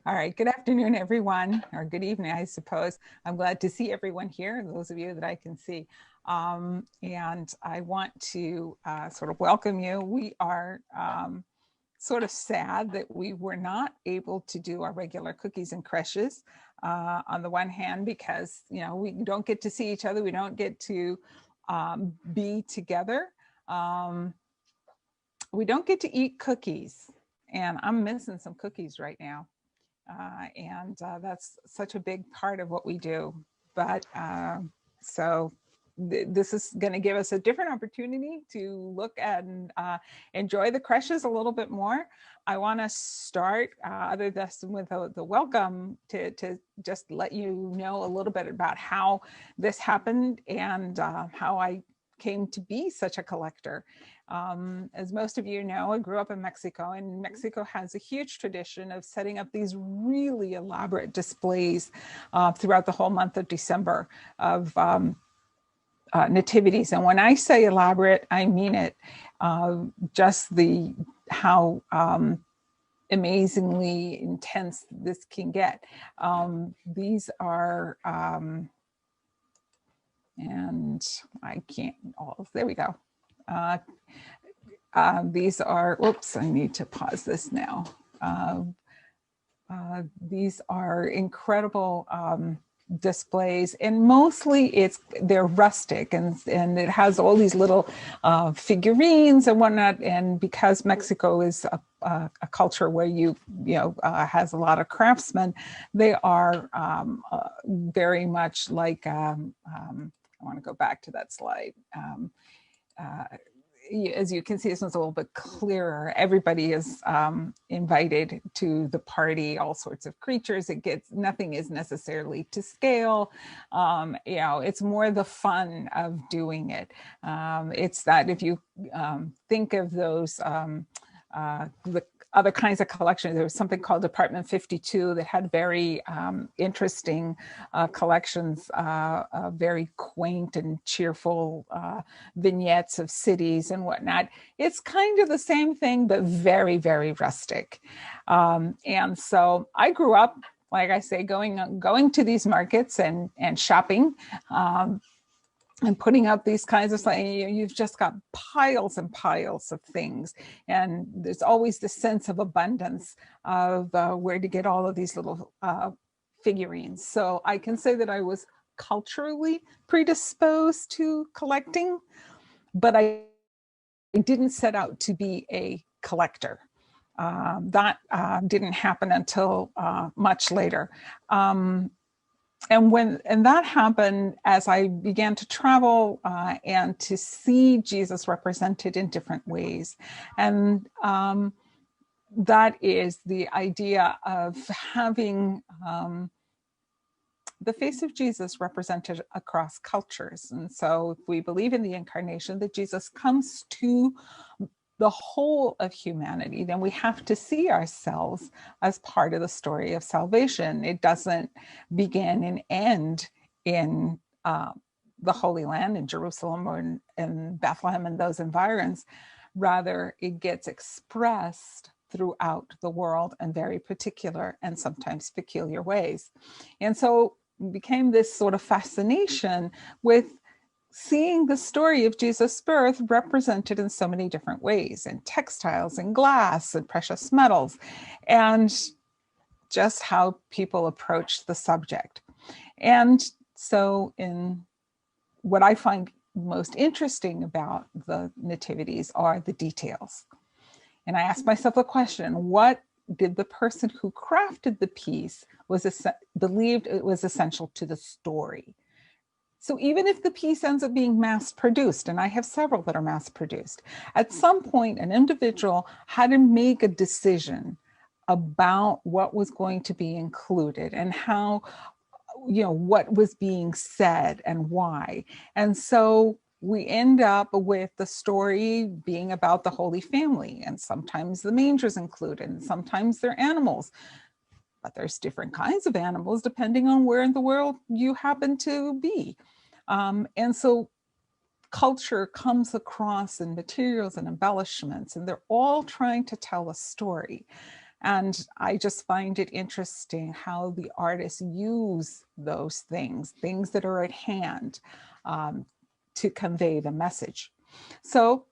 All right, good afternoon, everyone, or good evening, I suppose. I'm glad to see everyone here, those of you that I can see. And I want to sort of welcome you. We are sort of sad that we were not able to do our regular cookies and creches on the one hand, because, you know, we don't get to see each other. We don't get to be together. We don't get to eat cookies. And I'm missing some cookies right now. And that's such a big part of what we do. But so this is going to give us a different opportunity to look at and enjoy the creches a little bit more. I want to start other than with the welcome to just let you know a little bit about how this happened and how I came to be such a collector. As most of you know, I grew up in Mexico, and Mexico has a huge tradition of setting up these really elaborate displays throughout the whole month of December of nativities. And when I say elaborate, I mean it. Just how amazingly intense this can get. These are and I can't, oh, there we go. These are, whoops, I need to pause this now. These are incredible displays, and mostly they're rustic, and it has all these little figurines and whatnot. And because Mexico is a culture where has a lot of craftsmen, they are very much like I want to go back to that slide. As you can see, this one's a little bit clearer. Everybody is invited to the party, all sorts of creatures. Nothing is necessarily to scale. It's more the fun of doing it. It's that if you think of those, the other kinds of collections, there was something called Department 52 that had very interesting collections, very quaint and cheerful vignettes of cities and whatnot. It's kind of the same thing, but very, very rustic. And so I grew up, like I say, going to these markets and shopping. And putting up these kinds of things. You've just got piles and piles of things. And there's always the sense of abundance of where to get all of these little figurines. So I can say that I was culturally predisposed to collecting, but I didn't set out to be a collector. That didn't happen until much later. And that happened as I began to travel and to see Jesus represented in different ways. And that is the idea of having the face of Jesus represented across cultures. And so if we believe in the incarnation, that Jesus comes to the whole of humanity, then we have to see ourselves as part of the story of salvation. It doesn't begin and end in the Holy Land, in Jerusalem or in Bethlehem and those environs. Rather, it gets expressed throughout the world in very particular and sometimes peculiar ways. And so it became this sort of fascination with seeing the story of Jesus' birth represented in so many different ways, in textiles and glass and precious metals, and just how people approach the subject. And so in what I find most interesting about the nativities are the details. And I asked myself the question, what did the person who crafted the piece believed it was essential to the story? So even if the piece ends up being mass produced, and I have several that are mass produced, at some point an individual had to make a decision about what was going to be included and how, what was being said and why. And so we end up with the story being about the Holy Family, and sometimes the manger is included, and sometimes they're animals. But there's different kinds of animals depending on where in the world you happen to be. And so culture comes across in materials and embellishments, and they're all trying to tell a story. And I just find it interesting how the artists use those things that are at hand, to convey the message. So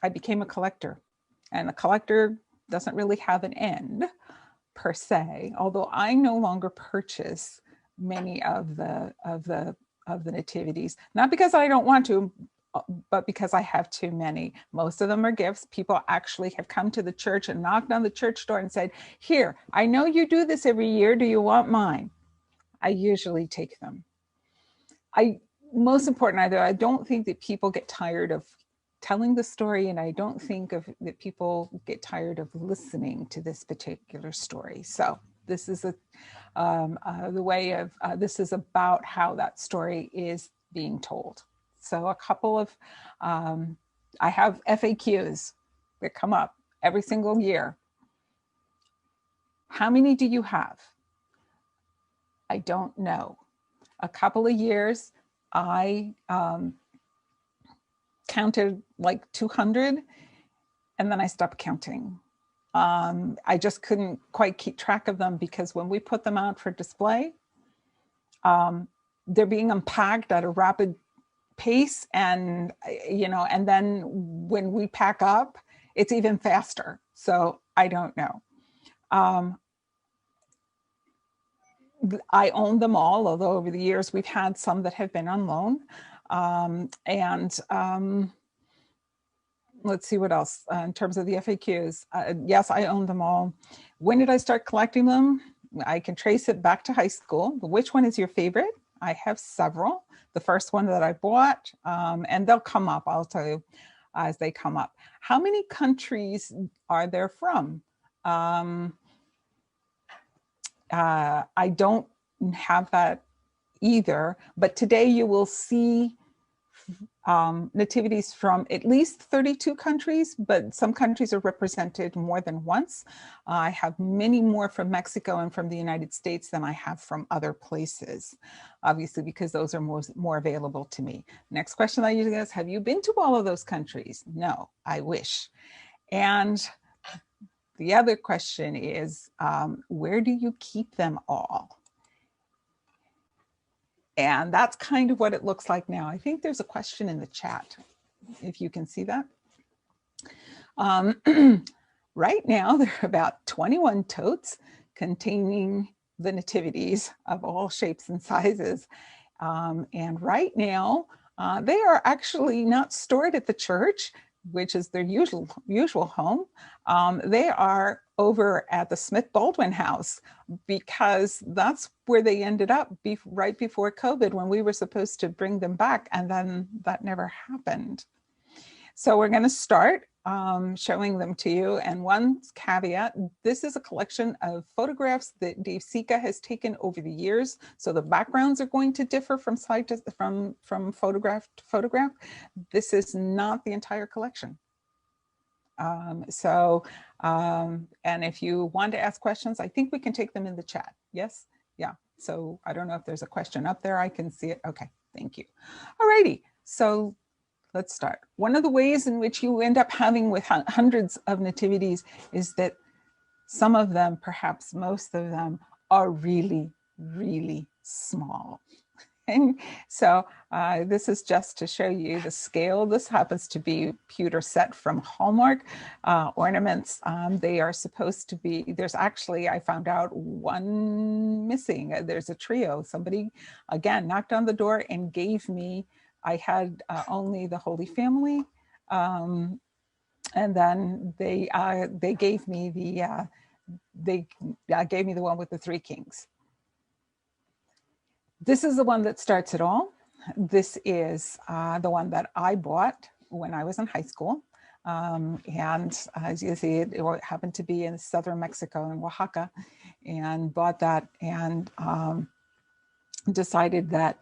I became a collector, and a collector doesn't really have an end per se, although I no longer purchase many of the nativities, not because I don't want to, but because I have too many. Most of them are gifts. People actually have come to the church and knocked on the church door and said, here, I know you do this every year. Do you want mine? I usually take them. Most important, I don't think that people get tired of telling the story, and I don't think that people get tired of listening to this particular story. So this is the way of, this is about how that story is being told. So a couple of, I have FAQs that come up every single year. How many do you have? I don't know. A couple of years, I counted like 200, and then I stopped counting. I just couldn't quite keep track of them, because when we put them out for display, they're being unpacked at a rapid pace, and and then when we pack up, it's even faster. So I don't know. I own them all, although over the years we've had some that have been on loan. Let's see what else in terms of the FAQs. Yes, I own them all. When did I start collecting them? I can trace it back to high school. Which one is your favorite? I have several. The first one that I bought, and they'll come up, I'll tell you as they come up. How many countries are there from? I don't have that either, but today you will see nativities from at least 32 countries, but some countries are represented more than once. I have many more from Mexico and from the United States than I have from other places, obviously, because those are more available to me. Next question I usually ask, have you been to all of those countries? No, I wish. And the other question is, where do you keep them all? And that's kind of what it looks like now. I think there's a question in the chat, if you can see that. Right now, there are about 21 totes containing the nativities of all shapes and sizes. And right now, they are actually not stored at the church, which is their usual home. They are over at the Smith Baldwin house, because that's where they ended up right before COVID, when we were supposed to bring them back, and then that never happened. So we're going to start showing them to you. And one caveat, this is a collection of photographs that Dave Sika has taken over the years. So the backgrounds are going to differ from from photograph to photograph. This is not the entire collection. And if you want to ask questions, I think we can take them in the chat. Yes? Yeah. So I don't know if there's a question up there. I can see it. Okay. Thank you. All righty. So let's start. One of the ways in which you end up having with hundreds of nativities is that some of them, perhaps most of them, are really, really small. And so this is just to show you the scale. This happens to be pewter set from Hallmark ornaments. They are supposed to be, there's actually, I found out, one missing. There's a trio. Somebody, again, knocked on the door and gave me, I had only the Holy Family. And then they gave me the one with the three kings. This is the one that starts it all. This is the one that I bought when I was in high school. And as you see, it happened to be in southern Mexico, in Oaxaca, and bought that, and decided that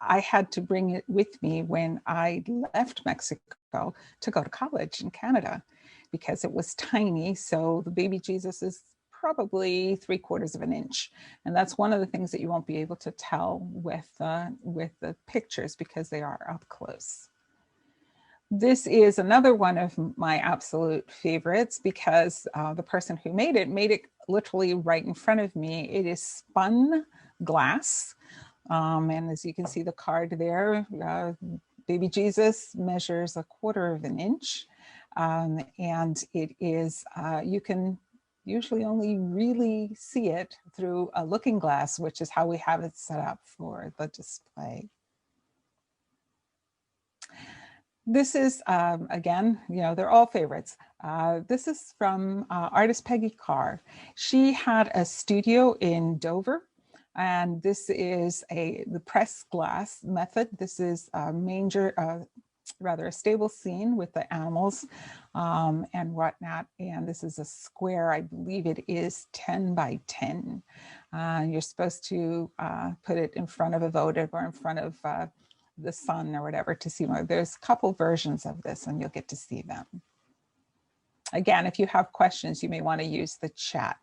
I had to bring it with me when I left Mexico to go to college in Canada, because it was tiny. So the baby Jesus is probably 3/4 of an inch. And that's one of the things that you won't be able to tell with the pictures, because they are up close. This is another one of my absolute favorites because the person who made it literally right in front of me. It is Spun Glass. And as you can see the card there, baby Jesus measures 1/4 of an inch. And it is, you can usually only really see it through a looking glass, which is how we have it set up for the display. This is, again, you know, they're all favorites. This is from artist Peggy Carr. She had a studio in Dover, and this is the press glass method. This is a rather a stable scene with the animals and whatnot. And this is a square, I believe it is 10 by 10. You're supposed to put it in front of a votive or in front of the sun or whatever to see more. There's a couple versions of this and you'll get to see them. Again, if you have questions, you may want to use the chat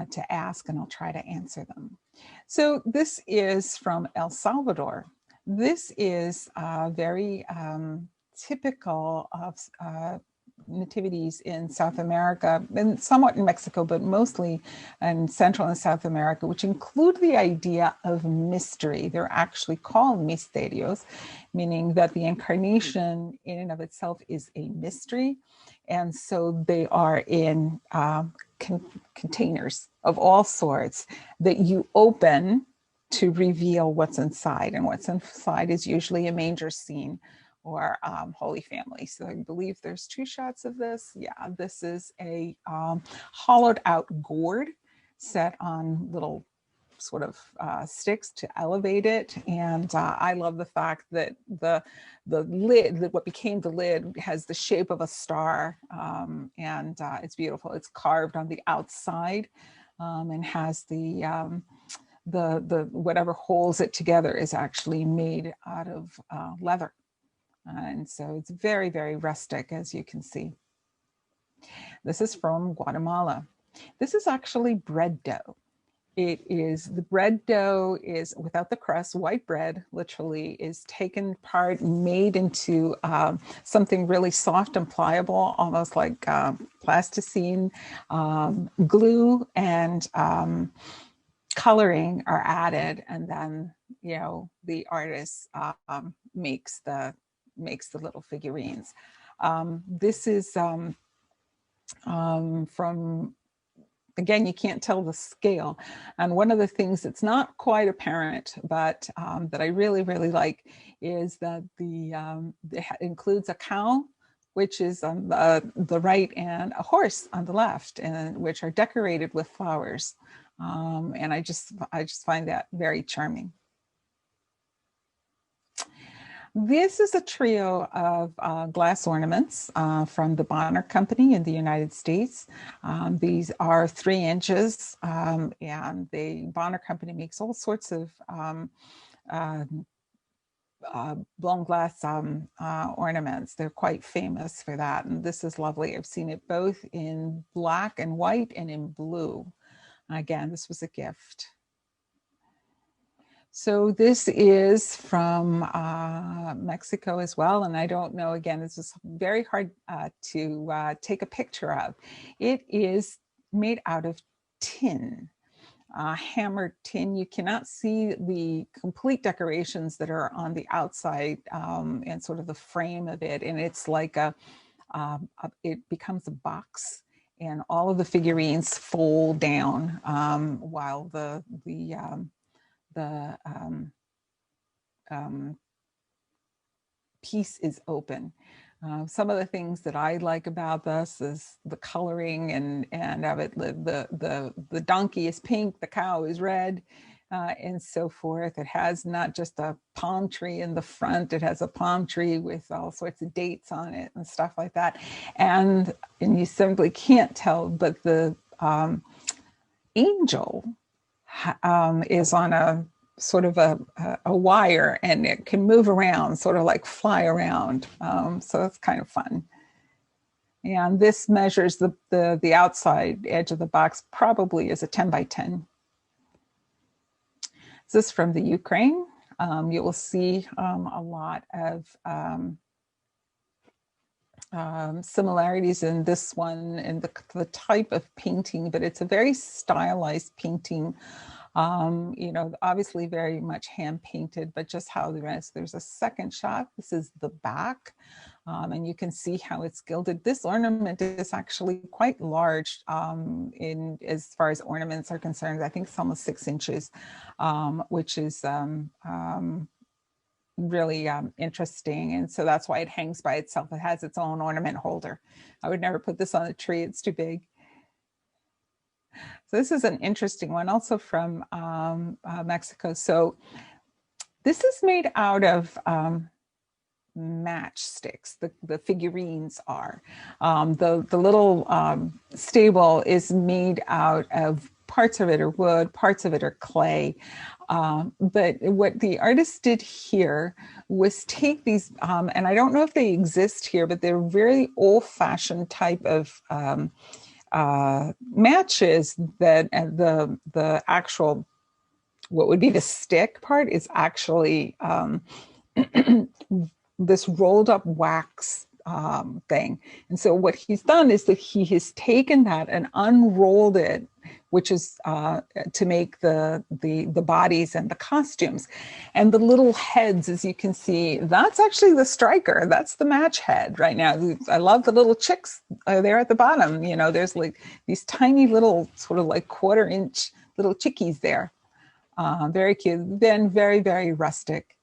to ask and I'll try to answer them. So this is from El Salvador. This is very typical of nativities in South America and somewhat in Mexico, but mostly in Central and South America, which include the idea of mystery. They're actually called misterios, meaning that the incarnation in and of itself is a mystery. And so they are in containers of all sorts that you open to reveal what's inside. And what's inside is usually a manger scene or Holy Family. So I believe there's 2 shots of this. Yeah, this is a hollowed out gourd set on little sort of sticks to elevate it. And I love the fact that the lid, that what became the lid, has the shape of a star, and it's beautiful. It's carved on the outside and has the whatever holds it together is actually made out of leather. And so it's very, very rustic, as you can see. This is from Guatemala. This is actually bread dough. The bread dough is without the crust. White bread literally is taken apart, made into something really soft and pliable, almost like plasticine. Glue and coloring are added, and then, you know, the artist makes the little figurines. This is from, again, you can't tell the scale. And one of the things that's not quite apparent, but that I really, really like, is that it includes a cow, which is on the right, and a horse on the left, and which are decorated with flowers. And I just find that very charming. This is a trio of glass ornaments from the Bonner Company in the United States. These are 3 inches, and the Bonner Company makes all sorts of blown glass ornaments. They're quite famous for that, and this is lovely. I've seen it both in black and white and in blue. Again, this was a gift. So this is from Mexico as well. And I don't know, again, this is very hard to take a picture of. It is made out of tin, hammered tin. You cannot see the complete decorations that are on the outside and sort of the frame of it. And it's like it becomes a box, and all of the figurines fold down while the piece is open. Some of the things that I like about this is the coloring and of it. The donkey is pink, the cow is red, and so forth. It has not just a palm tree in the front, it has a palm tree with all sorts of dates on it and stuff like that. And you simply can't tell, but the angel is on a sort of a wire, and it can move around, sort of like fly around. So that's kind of fun. And this measures the outside edge of the box, probably is a 10 by 10. This is from the Ukraine. You will see a lot of similarities in this one and the type of painting, but it's a very stylized painting. You know, obviously very much hand painted, but just how the rest. There's a second shot. This is the back, and you can see how it's gilded. This ornament is actually quite large in as far as ornaments are concerned. I think it's almost 6 inches, which is really interesting. And so that's why it hangs by itself. It has its own ornament holder. I would never put this on a tree. It's too big. So this is an interesting one, also from Mexico. So this is made out of matchsticks. The figurines are. The little stable is made out of parts of it are wood, parts of it are clay. But what the artist did here was take these, and I don't know if they exist here, but they're very old-fashioned type of matches that the actual, what would be the stick part is actually this rolled up wax thing. And so what he's done is that he has taken that and unrolled it, which is to make the bodies and the costumes. And the little heads, as you can see, that's actually the striker. That's the match head right now. I love the little chicks there at the bottom. You know, there's like these tiny little sort of like 1/4 inch little chickies there. Very cute. Then very, very rustic.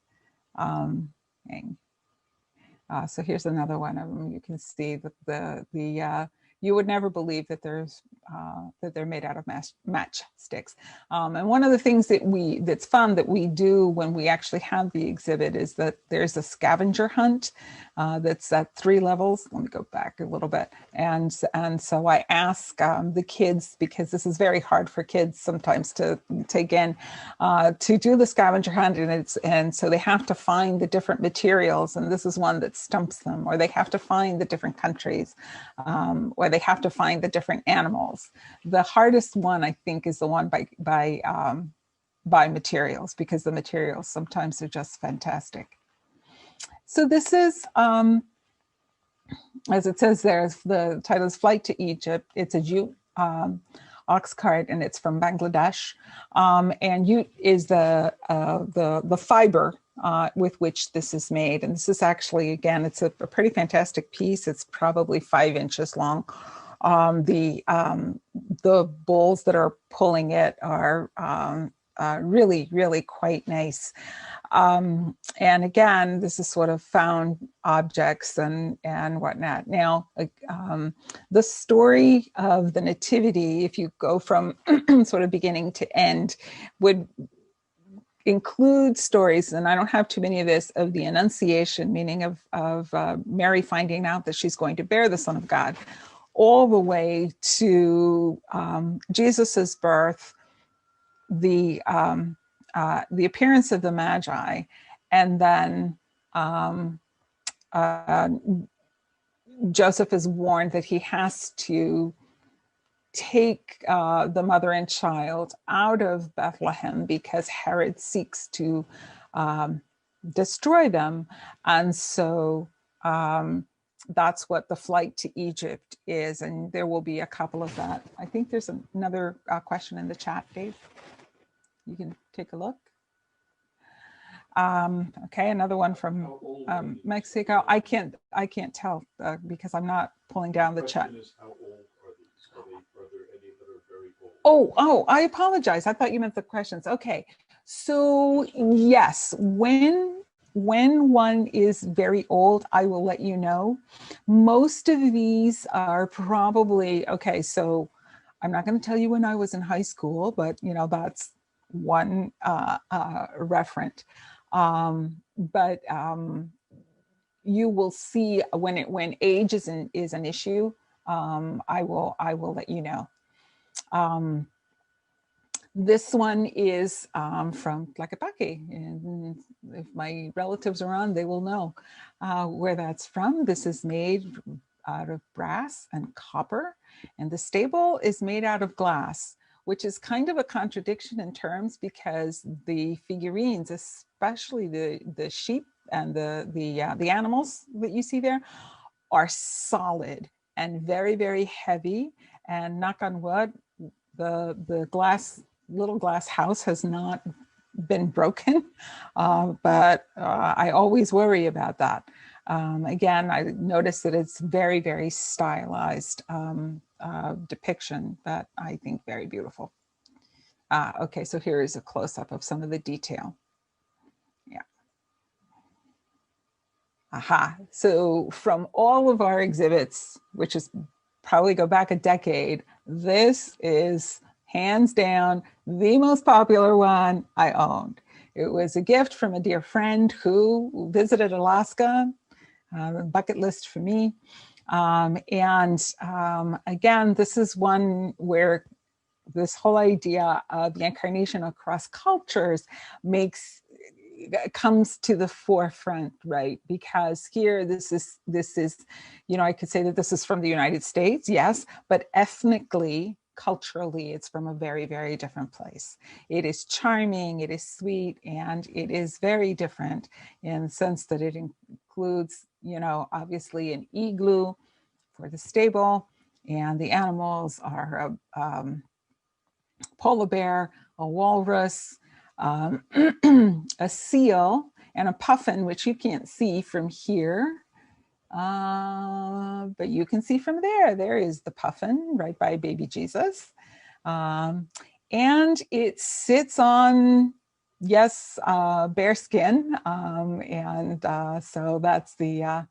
So here's another one of them. You can see the you would never believe that that they're made out of matchsticks. And one of the things that's fun that we do when we actually have the exhibit is that there's a scavenger hunt that's at 3 levels. Let me go back a little bit. And so I ask the kids, because this is very hard for kids sometimes to take in, to do the scavenger hunt, and so they have to find the different materials, and this is one that stumps them, or they have to find the different countries, or they have to find the different animals. The hardest one, I think, is the one by materials, because the materials sometimes are just fantastic. So this is, as it says there, the title is Flight to Egypt. It's a jute ox cart, and it's from Bangladesh. And jute is the fiber with which this is made. And this is actually, again, it's a pretty fantastic piece. It's probably 5 inches long. The bulls that are pulling it are really, really quite nice. And again, this is sort of found objects and whatnot. Now, the story of the Nativity, if you go from sort of beginning to end, would include stories, and I don't have too many of this, of the Annunciation, meaning of Mary finding out that she's going to bear the Son of God, all the way to Jesus's birth, the appearance of the Magi, and then Joseph is warned that he has to take the mother and child out of Bethlehem because Herod seeks to destroy them. And so that's what the flight to Egypt is. And there will be a couple of that. I think there's another question in the chat, Dave. You can take a look. Okay, another one from Mexico. I can't tell because I'm not pulling down the chat. Oh, I apologize. I thought you meant the questions. Okay, so yes, when one is very old, I will let you know. Most of these are probably, okay, so I'm not going to tell you when I was in high school, but you know, that's one referent. But you will see when age is an issue, I will let you know. This one is from Tlaquepaque, and if my relatives are on, they will know where that's from. This is made out of brass and copper, and the stable is made out of glass, which is kind of a contradiction in terms, because the figurines, especially the sheep and the animals that you see there, are solid and very, very heavy. And knock on wood, the little glass house has not been broken, but I always worry about that. Again, I noticed that it's very, very stylized depiction that I think very beautiful. Okay, so here is a close-up of some of the detail. Yeah. Aha. So from all of our exhibits, which is probably go back a decade, this is hands down the most popular one I owned. It was a gift from a dear friend who visited Alaska, a bucket list for me. Again, this is one where this whole idea of the incarnation across cultures comes to the forefront, right? Because here, this is, you know, I could say that this is from the United States, yes, but ethnically, culturally, it's from a very, very different place. It is charming, it is sweet, and it is very different in the sense that it includes, you know, obviously an igloo for the stable, and the animals are polar bear, a walrus, a seal, and a puffin, which you can't see from here, but you can see from there. There is the puffin right by baby Jesus. And it sits on, yes, bear skin. So that's the,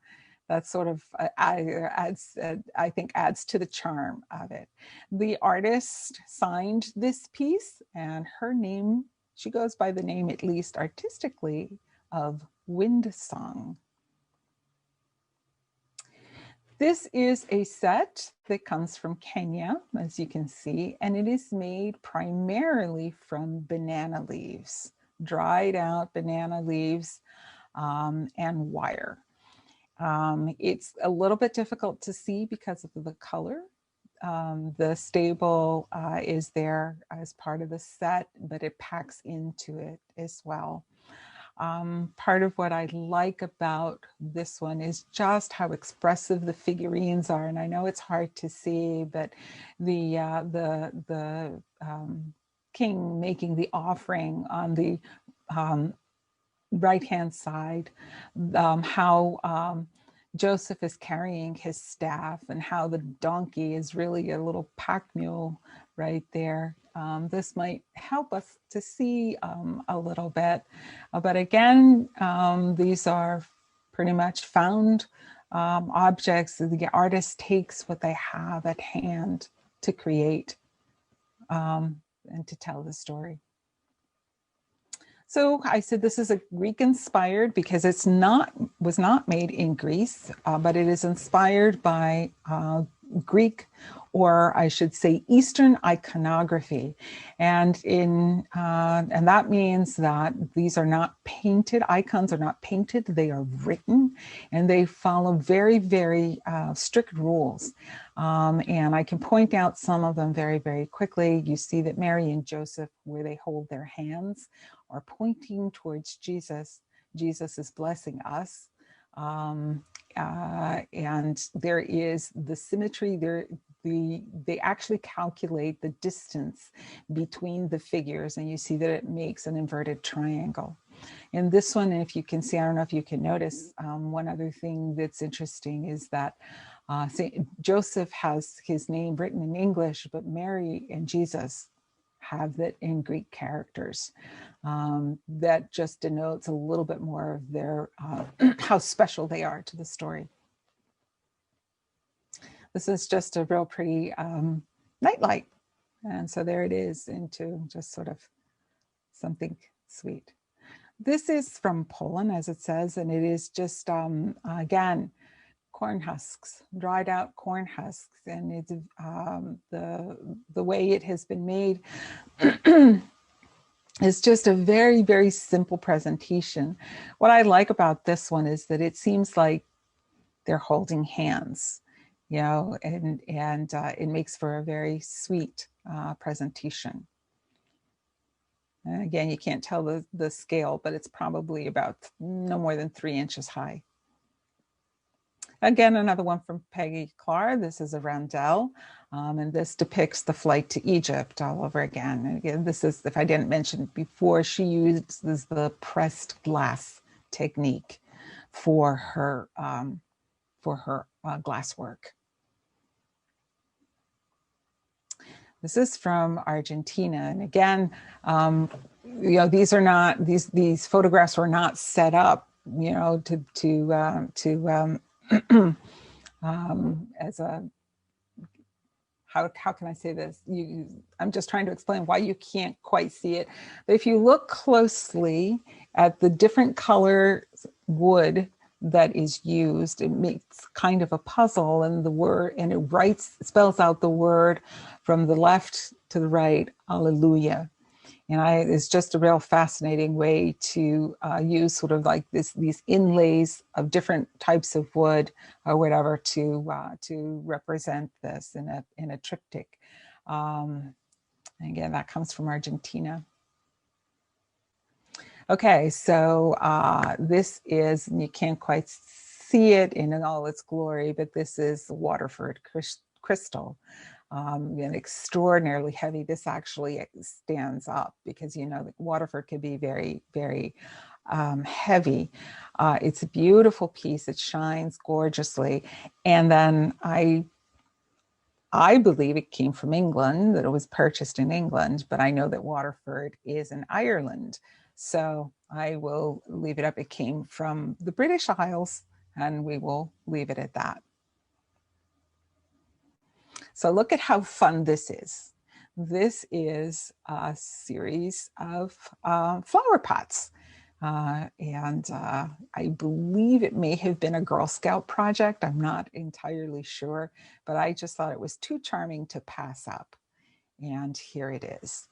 that sort of adds, I think, adds to the charm of it. The artist signed this piece, and her name, she goes by the name, at least artistically, of Windsong. This is a set that comes from Kenya, as you can see, and it is made primarily from banana leaves, dried out banana leaves and wire. It's a little bit difficult to see because of the color. The stable is there as part of the set, but it packs into it as well. Part of what I like about this one is just how expressive the figurines are. And I know it's hard to see, but the king making the offering on the right-hand side, how Joseph is carrying his staff, and how the donkey is really a little pack mule right there. This might help us to see a little bit. But again, these are pretty much found objects. The artist takes what they have at hand to create and to tell the story. So I said this is a Greek inspired because it's was not made in Greece, but it is inspired by Greek, or I should say Eastern iconography. And that means that these are not painted, icons are not painted, they are written, and they follow very, very strict rules. And I can point out some of them very, very quickly. You see that Mary and Joseph, where they hold their hands, are pointing towards Jesus. Jesus is blessing us. And there is the symmetry there. They actually calculate the distance between the figures, and you see that it makes an inverted triangle. In this one, if you can see, I don't know if you can notice, one other thing that's interesting is that Joseph has his name written in English, but Mary and Jesus have that in Greek characters. That just denotes a little bit more of their, how special they are to the story. This is just a real pretty nightlight. And so there it is, into just sort of something sweet. This is from Poland, as it says, and it is just, again, corn husks, dried out corn husks. And it's the way it has been made is just a very, very simple presentation. What I like about this one is that it seems like they're holding hands, you know, and it makes for a very sweet presentation. And again, you can't tell the scale, but it's probably about no more than 3 inches high. Again, another one from Peggy Clark. This is a roundel, and this depicts the flight to Egypt all over again. And again, this is, if I didn't mention it before, she uses the pressed glass technique for her glass work. This is from Argentina, and again, you know, these are not, these photographs were not set up, you know, as a, how can I say this? I'm just trying to explain why you can't quite see it. But if you look closely at the different color wood that is used, it makes kind of a puzzle, and the word, and it spells out the word from the left to the right, Alleluia. And it's just a real fascinating way to use sort of like these inlays of different types of wood or whatever to represent this in a triptych. Again, that comes from Argentina. Okay, so this is, and you can't quite see it in all its glory, but this is Waterford Crystal. And extraordinarily heavy. This actually stands up because, you know, Waterford can be very, very heavy. It's a beautiful piece. It shines gorgeously. And then I believe it came from England, that it was purchased in England, but I know that Waterford is in Ireland. So I will leave it up. It came from the British Isles, and we will leave it at that. So look at how fun this is. This is a series of flower pots. And I believe it may have been a Girl Scout project. I'm not entirely sure, but I just thought it was too charming to pass up. And here it is.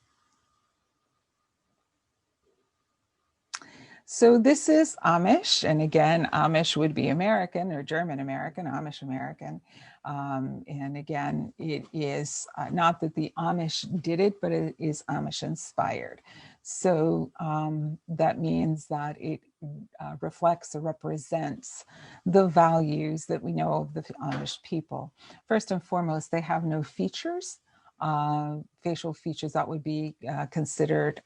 So this is Amish, and again, Amish would be American or German American, Amish American. And again, it is not that the Amish did it, but it is Amish inspired. So that means that it reflects or represents the values that we know of the Amish people. First and foremost, they have no features. Facial features that would be considered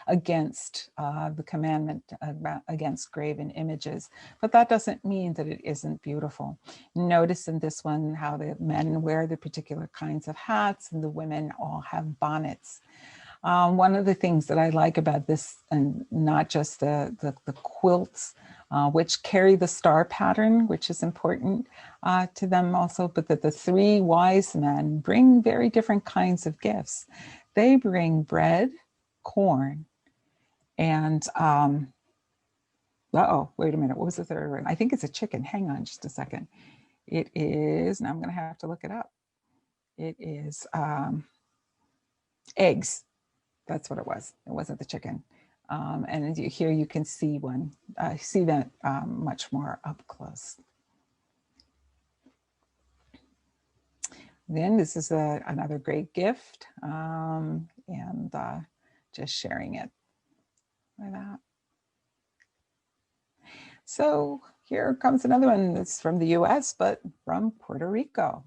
against the commandment against graven images. But that doesn't mean that it isn't beautiful. Notice in this one how the men wear the particular kinds of hats and the women all have bonnets. One of the things that I like about this, and not just the quilts, which carry the star pattern, which is important to them also, but that the three wise men bring very different kinds of gifts. They bring bread, corn, and, wait a minute, what was the third one? I think it's a chicken. Hang on just a second. It is, now I'm going to have to look it up. It is eggs. That's what it was. It wasn't the chicken. And here you can see one. I see that much more up close. Then this is another great gift, and just sharing it like that. So here comes another one that's from the US, but from Puerto Rico.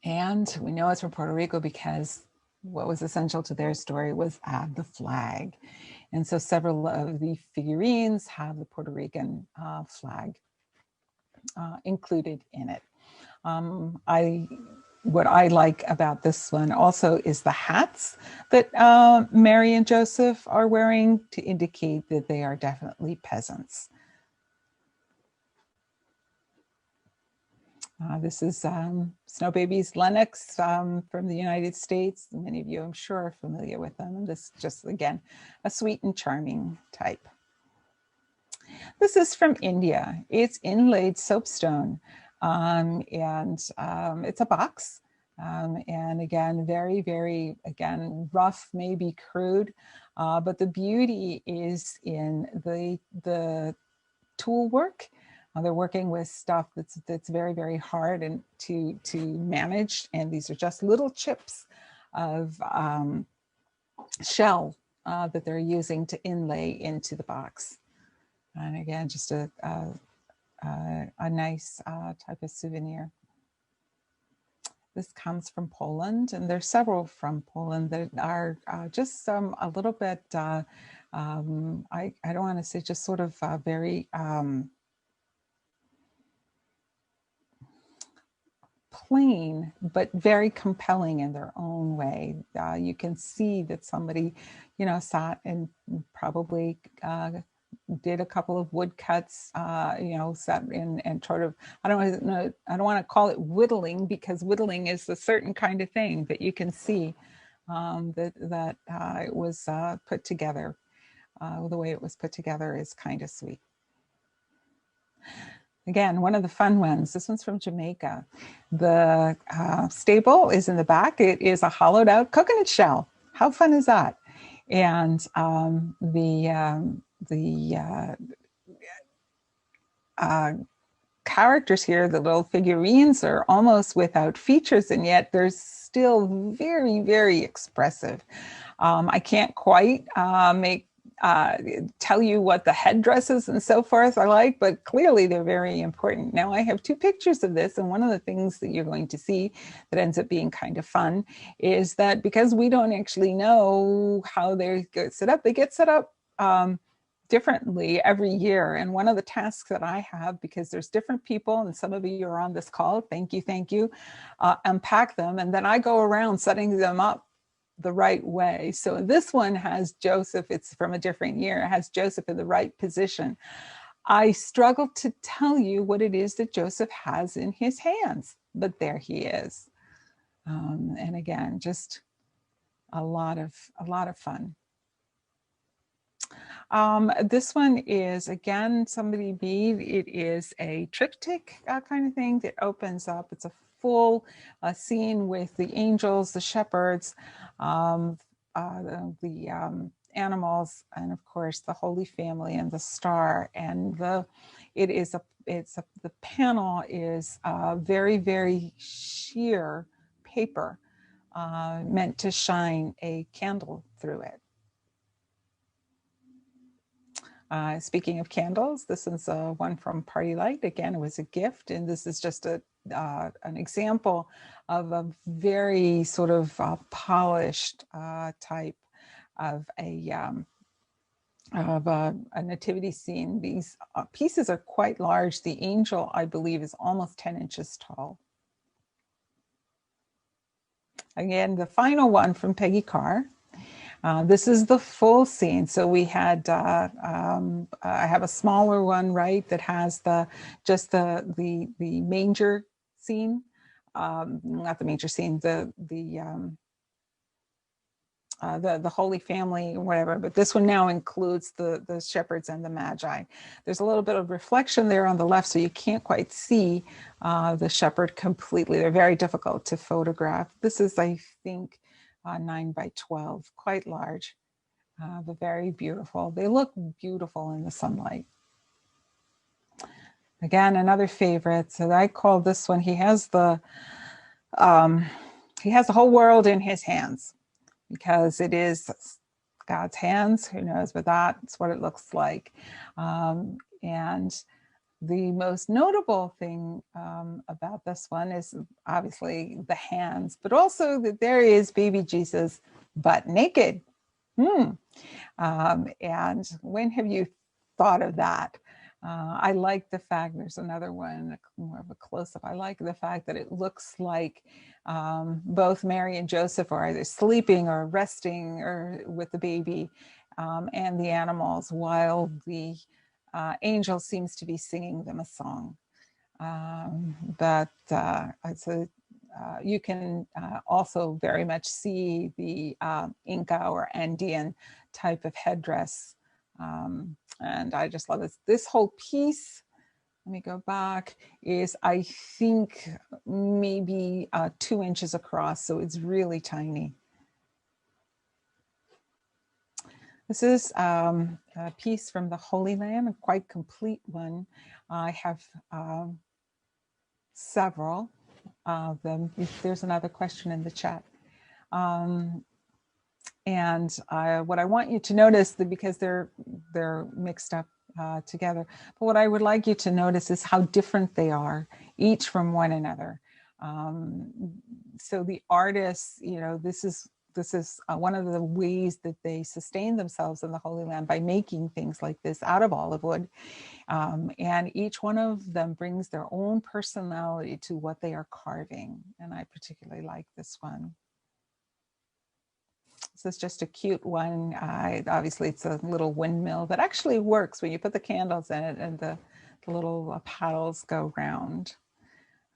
And we know it's from Puerto Rico because what was essential to their story was the flag. And so several of the figurines have the Puerto Rican flag included in it. What I like about this one also is the hats that Mary and Joseph are wearing to indicate that they are definitely peasants. This is Snow Babies Lennox from the United States. Many of you, I'm sure, are familiar with them. And this is just, again, a sweet and charming type. This is from India. It's inlaid soapstone, and it's a box. And again, very, very, again, rough, maybe crude, but the beauty is in the tool work. They're working with stuff that's very, very hard and to manage. And these are just little chips of shell that they're using to inlay into the box. And again, just a nice type of souvenir. This comes from Poland, and there's several from Poland that are just a little bit, I don't want to say just sort of very plain, but very compelling in their own way. You can see that somebody, you know, sat and probably did a couple of woodcuts, you know, sat in and sort of, I don't want to call it whittling, because whittling is a certain kind of thing, but you can see that it was put together. The way it was put together is kind of sweet. Again, one of the fun ones. This one's from Jamaica. The stable is in the back. It is a hollowed out coconut shell. How fun is that? And the characters here, the little figurines, are almost without features, and yet they're still very, very expressive. I can't quite tell you what the headdresses and so forth are like, but clearly they're very important. Now I have two pictures of this, and one of the things that you're going to see that ends up being kind of fun is that because we don't actually know how they get set up, they get set up differently every year. And one of the tasks that I have, because there's different people, and some of you are on this call, thank you, unpack them, and then I go around setting them up the right way. So this one has Joseph, it's from a different year, it has Joseph in the right position. I struggle to tell you what it is that Joseph has in his hands, but there he is. And again, just a lot of fun. This one is, again, somebody bead. It is a triptych kind of thing that opens up. It's a full scene with the angels, the shepherds, the animals, and of course the Holy Family and the star. And the panel is very, very sheer paper meant to shine a candle through it. Speaking of candles, this is one from Party Light. Again, it was a gift, and this is just an example of a very sort of polished type of a nativity scene. These pieces are quite large. The angel, I believe, is almost 10 inches tall. Again, the final one from Peggy Carr. This is the full scene. So we had, I have a smaller one, right, that has just the manger scene, not the manger scene, the Holy Family or whatever, but this one now includes the shepherds and the Magi. There's a little bit of reflection there on the left, so you can't quite see the shepherd completely. They're very difficult to photograph. This is, I think, 9 by 12, quite large, but very beautiful. They look beautiful in the sunlight. Again, another favorite. So I call this one, he has the whole world in his hands, because it is God's hands. Who knows, but that's what it looks like. And the most notable thing about this one is obviously the hands, but also that there is baby Jesus, but naked. And when have you thought of that? I like the fact, there's another one, more of a close-up. I like the fact that it looks like both Mary and Joseph are either sleeping or resting or with the baby and the animals, while the angel seems to be singing them a song. You can also very much see the Inca or Andean type of headdress. And I just love this. This whole piece, let me go back, is I think maybe 2 inches across, so it's really tiny. This is a piece from the Holy Land, a quite complete one. I have several of them. There's another question in the chat. And what I want you to notice, that because they're mixed up together. But what I would like you to notice is how different they are, each from one another. So the artists, you know, this is one of the ways that they sustain themselves in the Holy Land, by making things like this out of olive wood. And each one of them brings their own personality to what they are carving. And I particularly like this one. This is just a cute one. Obviously, it's a little windmill that actually works when you put the candles in it and the little paddles go round.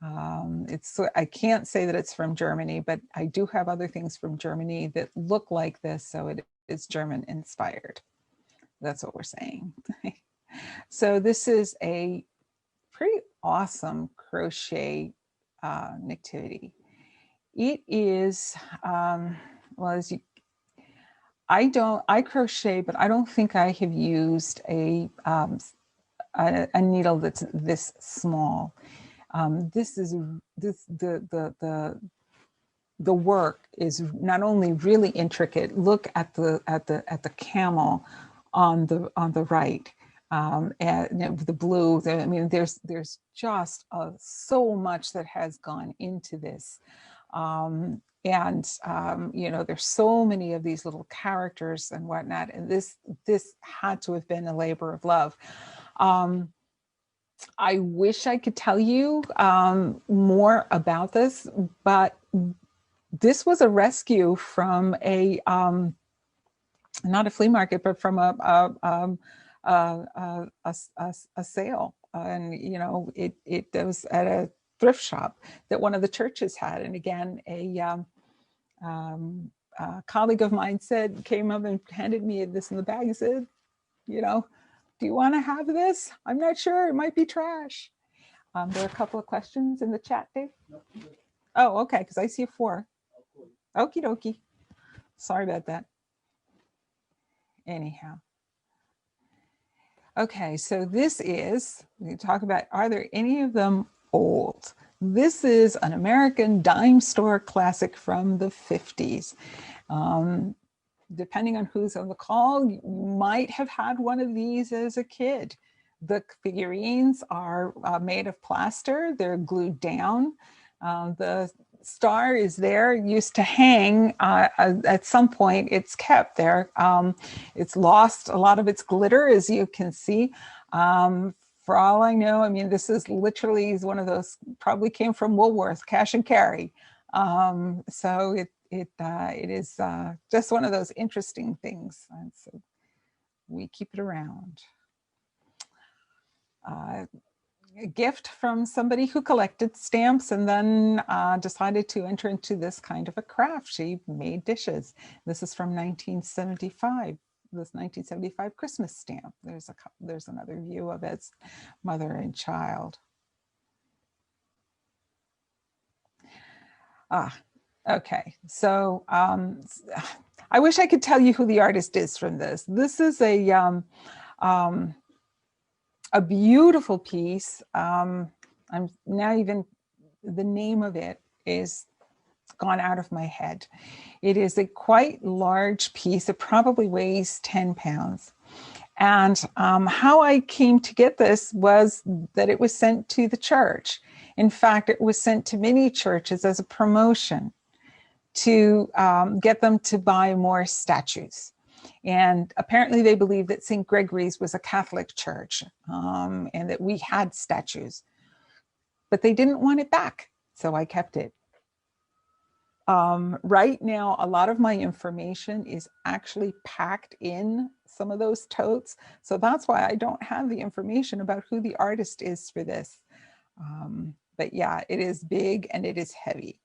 I can't say that it's from Germany, but I do have other things from Germany that look like this, so it is German inspired. That's what we're saying. So this is a pretty awesome crochet nativity. It is, well, I crochet, but I don't think I have used a needle that's this small. The work is not only really intricate. Look at the camel on the right, and the blue. I mean, there's just so much that has gone into this, and you know, there's so many of these little characters and whatnot, and this had to have been a labor of love. I wish I could tell you more about this, but this was a rescue from a not a flea market, but from a sale, and you know, it was at a thrift shop that one of the churches had. And again, a colleague of mine came up and handed me this in the bag and said, you know, do you want to have this? I'm not sure. It might be trash. There are a couple of questions in the chat, Dave. Oh, okay, because I see 4. Okie dokie. Sorry about that. Anyhow. Okay, so this is, we talk about, are there any of them old? This is an American dime store classic from the 50s. Depending on who's on the call, you might have had one of these as a kid. The figurines are made of plaster. They're glued down. The star is there, used to hang. At some point, it's kept there. It's lost a lot of its glitter, as you can see. For all I know, I mean, this is literally one of those, probably came from Woolworth, cash and carry. So it is just one of those interesting things. And so we keep it around. A gift from somebody who collected stamps and then decided to enter into this kind of a craft. She made dishes. This is from 1975. This 1975 Christmas stamp. There's another view of its mother and child. Okay, so I wish I could tell you who the artist is from this. This is a beautiful piece. I'm now, even the name of it is gone out of my head. It is a quite large piece. It probably weighs 10 pounds. And how I came to get this was that it was sent to the church. In fact, it was sent to many churches as a promotion to get them to buy more statues. And apparently they believed that St. Gregory's was a Catholic church, and that we had statues, but they didn't want it back. So I kept it. Right now, a lot of my information is actually packed in some of those totes. So that's why I don't have the information about who the artist is for this. But yeah, it is big and it is heavy.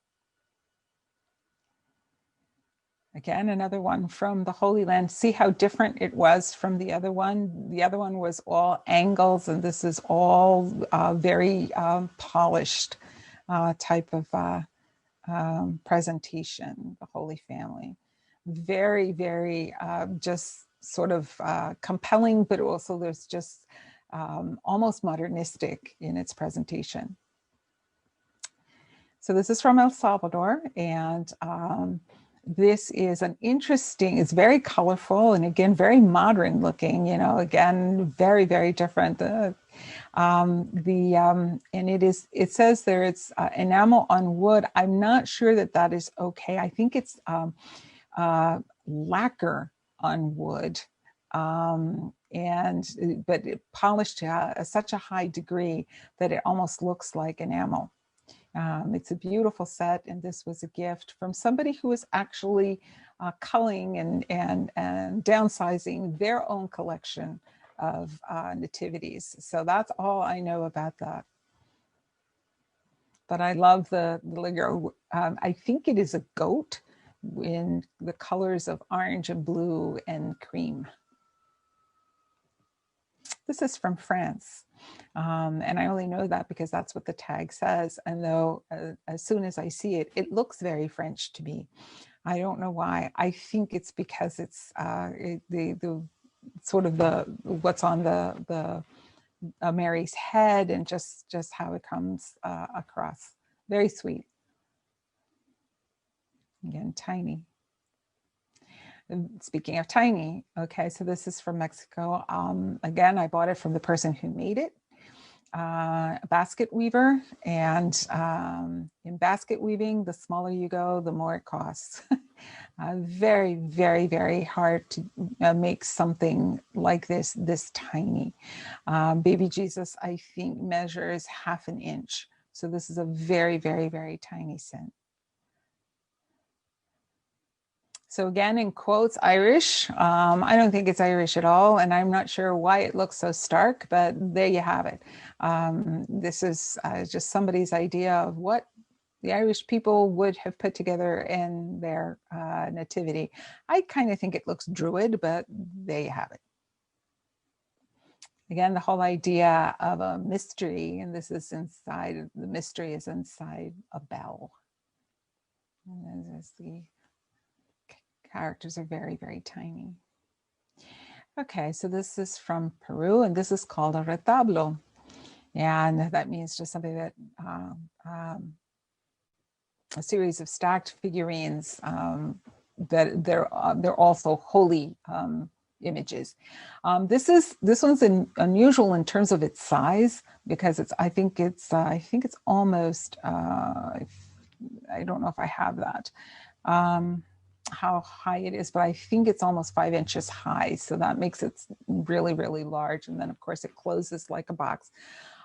Again, another one from the Holy Land. See how different it was from the other one? The other one was all angles, and this is all very polished type of presentation, the Holy Family. Very, very just sort of compelling, but also there's just almost modernistic in its presentation. So this is from El Salvador, and This is an interesting, it's very colorful and again, very modern looking, you know, again, very, very different. And it says there it's enamel on wood. I'm not sure that that is okay. I think it's lacquer on wood. But it polished to such a high degree that it almost looks like enamel. It's a beautiful set, and this was a gift from somebody who was actually culling and downsizing their own collection of nativities. So that's all I know about that. But I love the Lego. I think it is a goat in the colors of orange and blue and cream. This is from France. And I only know that because that's what the tag says. And though as soon as I see it, it looks very French to me. I don't know why. I think it's because it's the sort of the what's on the Mary's head and just how it comes across. Very sweet. Again, tiny. Speaking of tiny, okay, so this is from Mexico. Again, I bought it from the person who made it, a basket weaver. And in basket weaving, the smaller you go, the more it costs. Very, very, very hard to make something like this tiny. Baby Jesus, I think, measures 1/2 inch. So this is a very, very, very tiny scent. So again, in quotes, Irish. I don't think it's Irish at all, and I'm not sure why it looks so stark, but there you have it. This is just somebody's idea of what the Irish people would have put together in their nativity. I kind of think it looks Druid, but there you have it. Again, the whole idea of a mystery, and this is inside, the mystery is inside a bell. And there's the characters are very, very tiny. Okay, so this is from Peru, and this is called a retablo. And that means just something that, a series of stacked figurines that they're also holy images. This one's unusual in terms of its size because I think it's almost, I don't know if I have that. How high it is, but I think it's almost 5 inches high. So that makes it really, really large. And then of course it closes like a box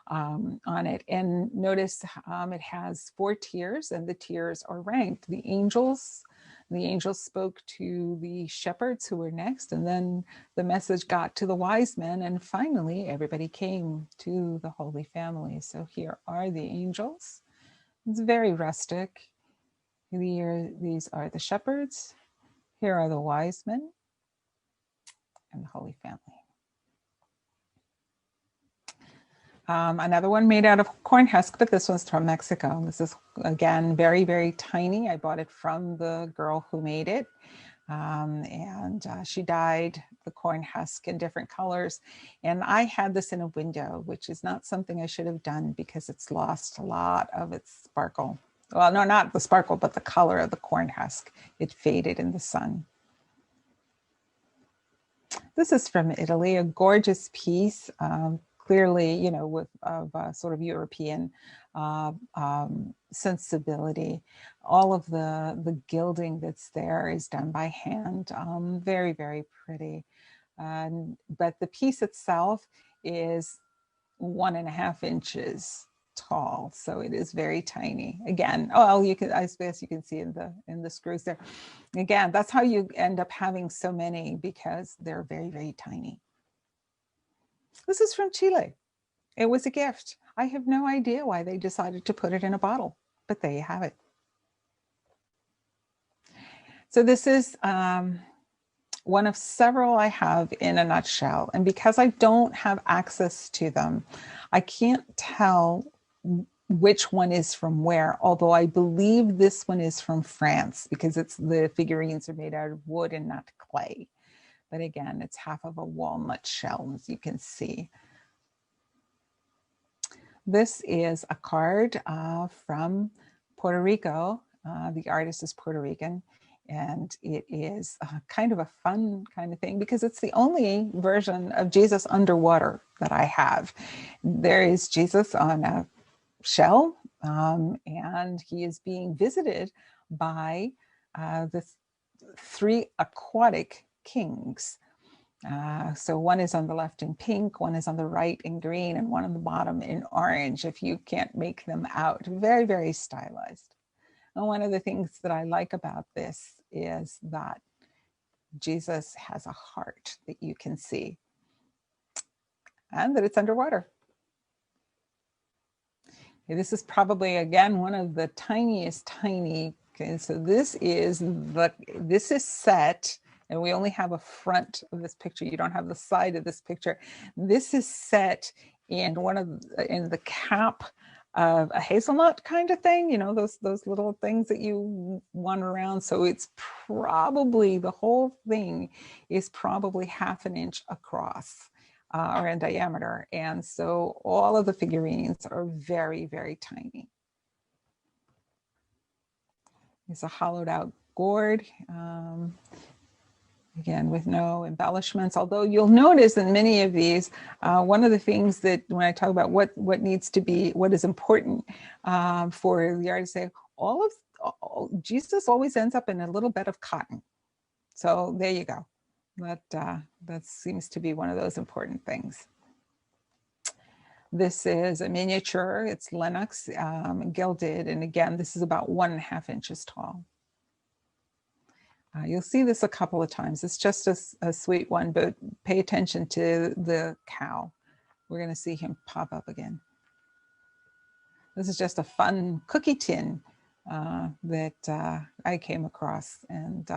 on it. And notice it has 4 tiers and the tiers are ranked. The angels spoke to the shepherds who were next, and then the message got to the wise men, and finally everybody came to the Holy Family. So here are the angels. It's very rustic. These are the shepherds. Here are the wise men and the Holy Family. Another one made out of corn husk, but this one's from Mexico. This is, again, very, very tiny. I bought it from the girl who made it. She dyed the corn husk in different colors. And I had this in a window, which is not something I should have done because it's lost a lot of its sparkle. Well, no, not the sparkle, but the color of the corn husk. It faded in the sun. This is from Italy, a gorgeous piece, clearly, you know, with sort of European sensibility. All of the gilding that's there is done by hand. Very, very pretty. But the piece itself is 1.5 inches tall, so it is very tiny. Again, oh, you can, I suppose you can see in the screws there. Again, that's how you end up having so many, because they're very, very tiny. This is from Chile. It was a gift. I have no idea why they decided to put it in a bottle, but there you have it. So this is one of several I have in a nutshell. And because I don't have access to them, I can't tell which one is from where, although I believe this one is from France because the figurines are made out of wood and not clay. But again, it's half of a walnut shell, as you can see. This is a card from Puerto Rico. The artist is Puerto Rican. And it is kind of a fun kind of thing because it's the only version of Jesus underwater that I have. There is Jesus on a shell, and he is being visited by the three aquatic kings. So one is on the left in pink, one is on the right in green, and one on the bottom in orange, if you can't make them out. Very, very stylized. And one of the things that I like about this is that Jesus has a heart that you can see, and that it's underwater. Okay, this is probably, again, one of the tiniest, okay, so this is set, and we only have a front of this picture. You don't have the side of this picture. This is set in the cap of a hazelnut kind of thing, you know, those little things that you wander around. So it's probably, the whole thing is probably 1/2 inch across or in diameter. And so all of the figurines are very, very tiny. It's a hollowed out gourd. Again, with no embellishments, although you'll notice in many of these, one of the things that when I talk about what needs to be, what is important for the artist, say, Jesus always ends up in a little bed of cotton. So there you go. That seems to be one of those important things. This is a miniature. It's Lenox, gilded. And again, this is about 1.5 inches tall. You'll see this a couple of times. It's just a sweet one, but pay attention to the cow. We're going to see him pop up again. This is just a fun cookie tin that I came across and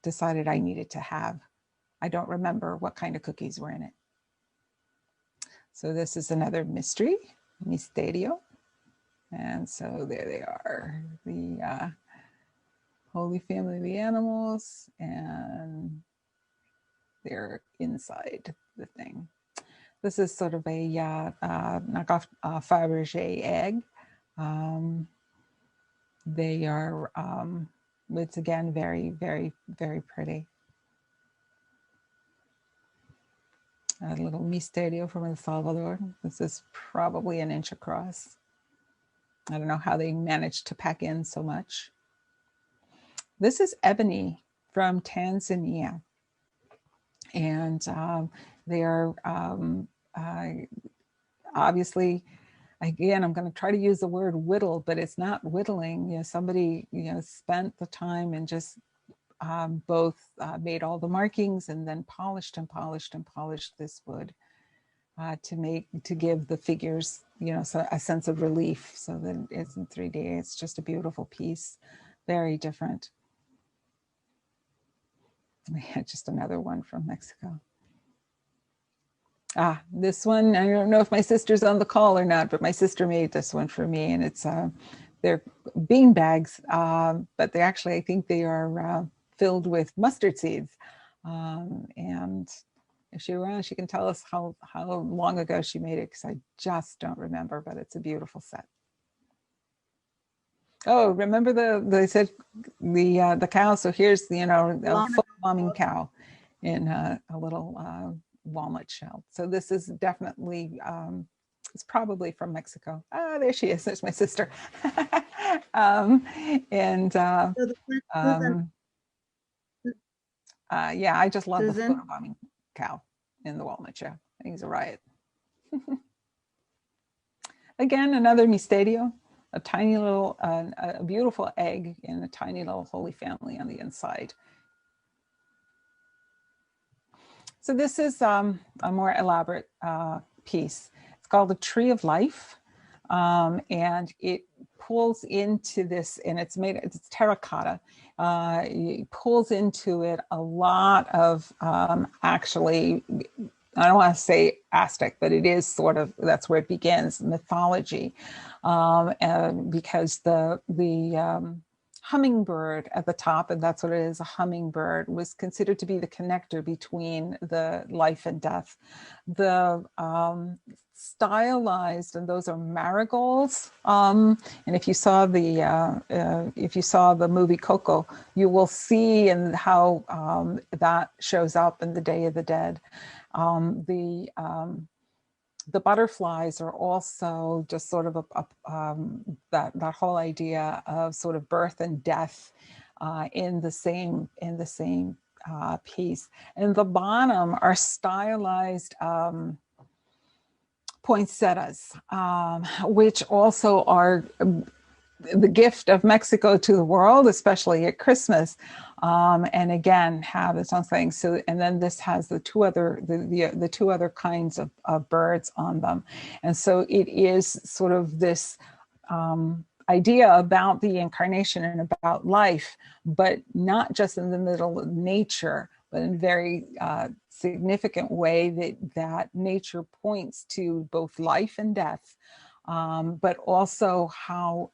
decided I needed to have. I don't remember what kind of cookies were in it. So this is another mystery, Misterio. And so there they are, the Holy Family of the Animals, and they're inside the thing. This is sort of a knockoff Fabergé egg. They are, it's again, very, very, very pretty. A little Misterio from El Salvador. This is probably 1 inch across. I don't know how they managed to pack in so much. This is ebony from Tanzania. And they are obviously, again, I'm going to try to use the word whittle, but it's not whittling. You know, somebody, you know, spent the time and just both made all the markings and then polished and polished and polished this wood to give the figures, you know, a sense of relief, so that it's in 3D. It's just a beautiful piece, very different. We had just another one from Mexico. This one, I don't know if my sister's on the call or not, but my sister made this one for me, and it's they're bean bags, but they actually, I think they are filled with mustard seeds. And if she's around, she can tell us how long ago she made it, because I just don't remember, but it's a beautiful set. Oh, remember they said the cow? So here's the, you know, a full bombing cow in a little walnut shell. So this is definitely, it's probably from Mexico. There she is. There's my sister. Yeah, I just love the photobombing cow in the walnut shell. I think it's a riot. Again, another Misterio. A tiny little, a beautiful egg in a tiny little Holy Family on the inside. So this is a more elaborate piece. It's called the Tree of Life, and it pulls into this, and it's terracotta. It pulls into it a lot of actually, I don't want to say Aztec, but it is sort of, that's where it begins, mythology, because the hummingbird at the top, and that's what it is, a hummingbird, was considered to be the connector between the life and death. The stylized, and those are marigolds. And if you saw the movie Coco, you will see and how that shows up in the Day of the Dead. The butterflies are also just sort of that whole idea of sort of birth and death in the same piece. And the bottom are stylized poinsettias, which also are the gift of Mexico to the world, especially at Christmas. And again, have its own thing. So, and then this has the two other kinds of birds on them. And so it is sort of this idea about the incarnation and about life, but not just in the middle of nature, but in a very significant way that nature points to both life and death, but also how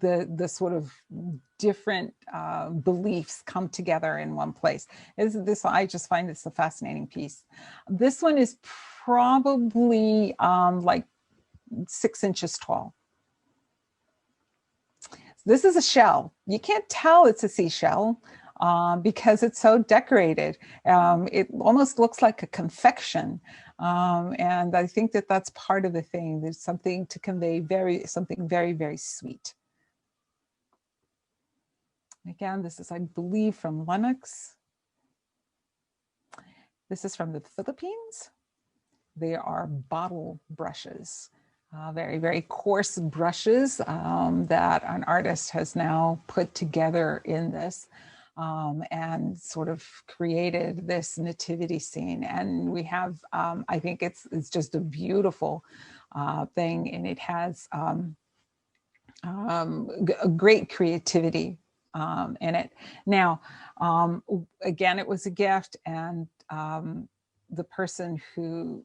the sort of different beliefs come together in one place. I just find this a fascinating piece. This one is probably like 6 inches tall. This is a shell. You can't tell it's a seashell because it's so decorated. It almost looks like a confection. And I think that that's part of the thing. There's something to convey something very, very sweet. Again, this is, I believe, from Lennox. This is from the Philippines. They are bottle brushes. Very, very coarse brushes that an artist has now put together in this and sort of created this nativity scene. And we have, I think it's just a beautiful thing, and it has a great creativity in it. Now, again, it was a gift, and the person who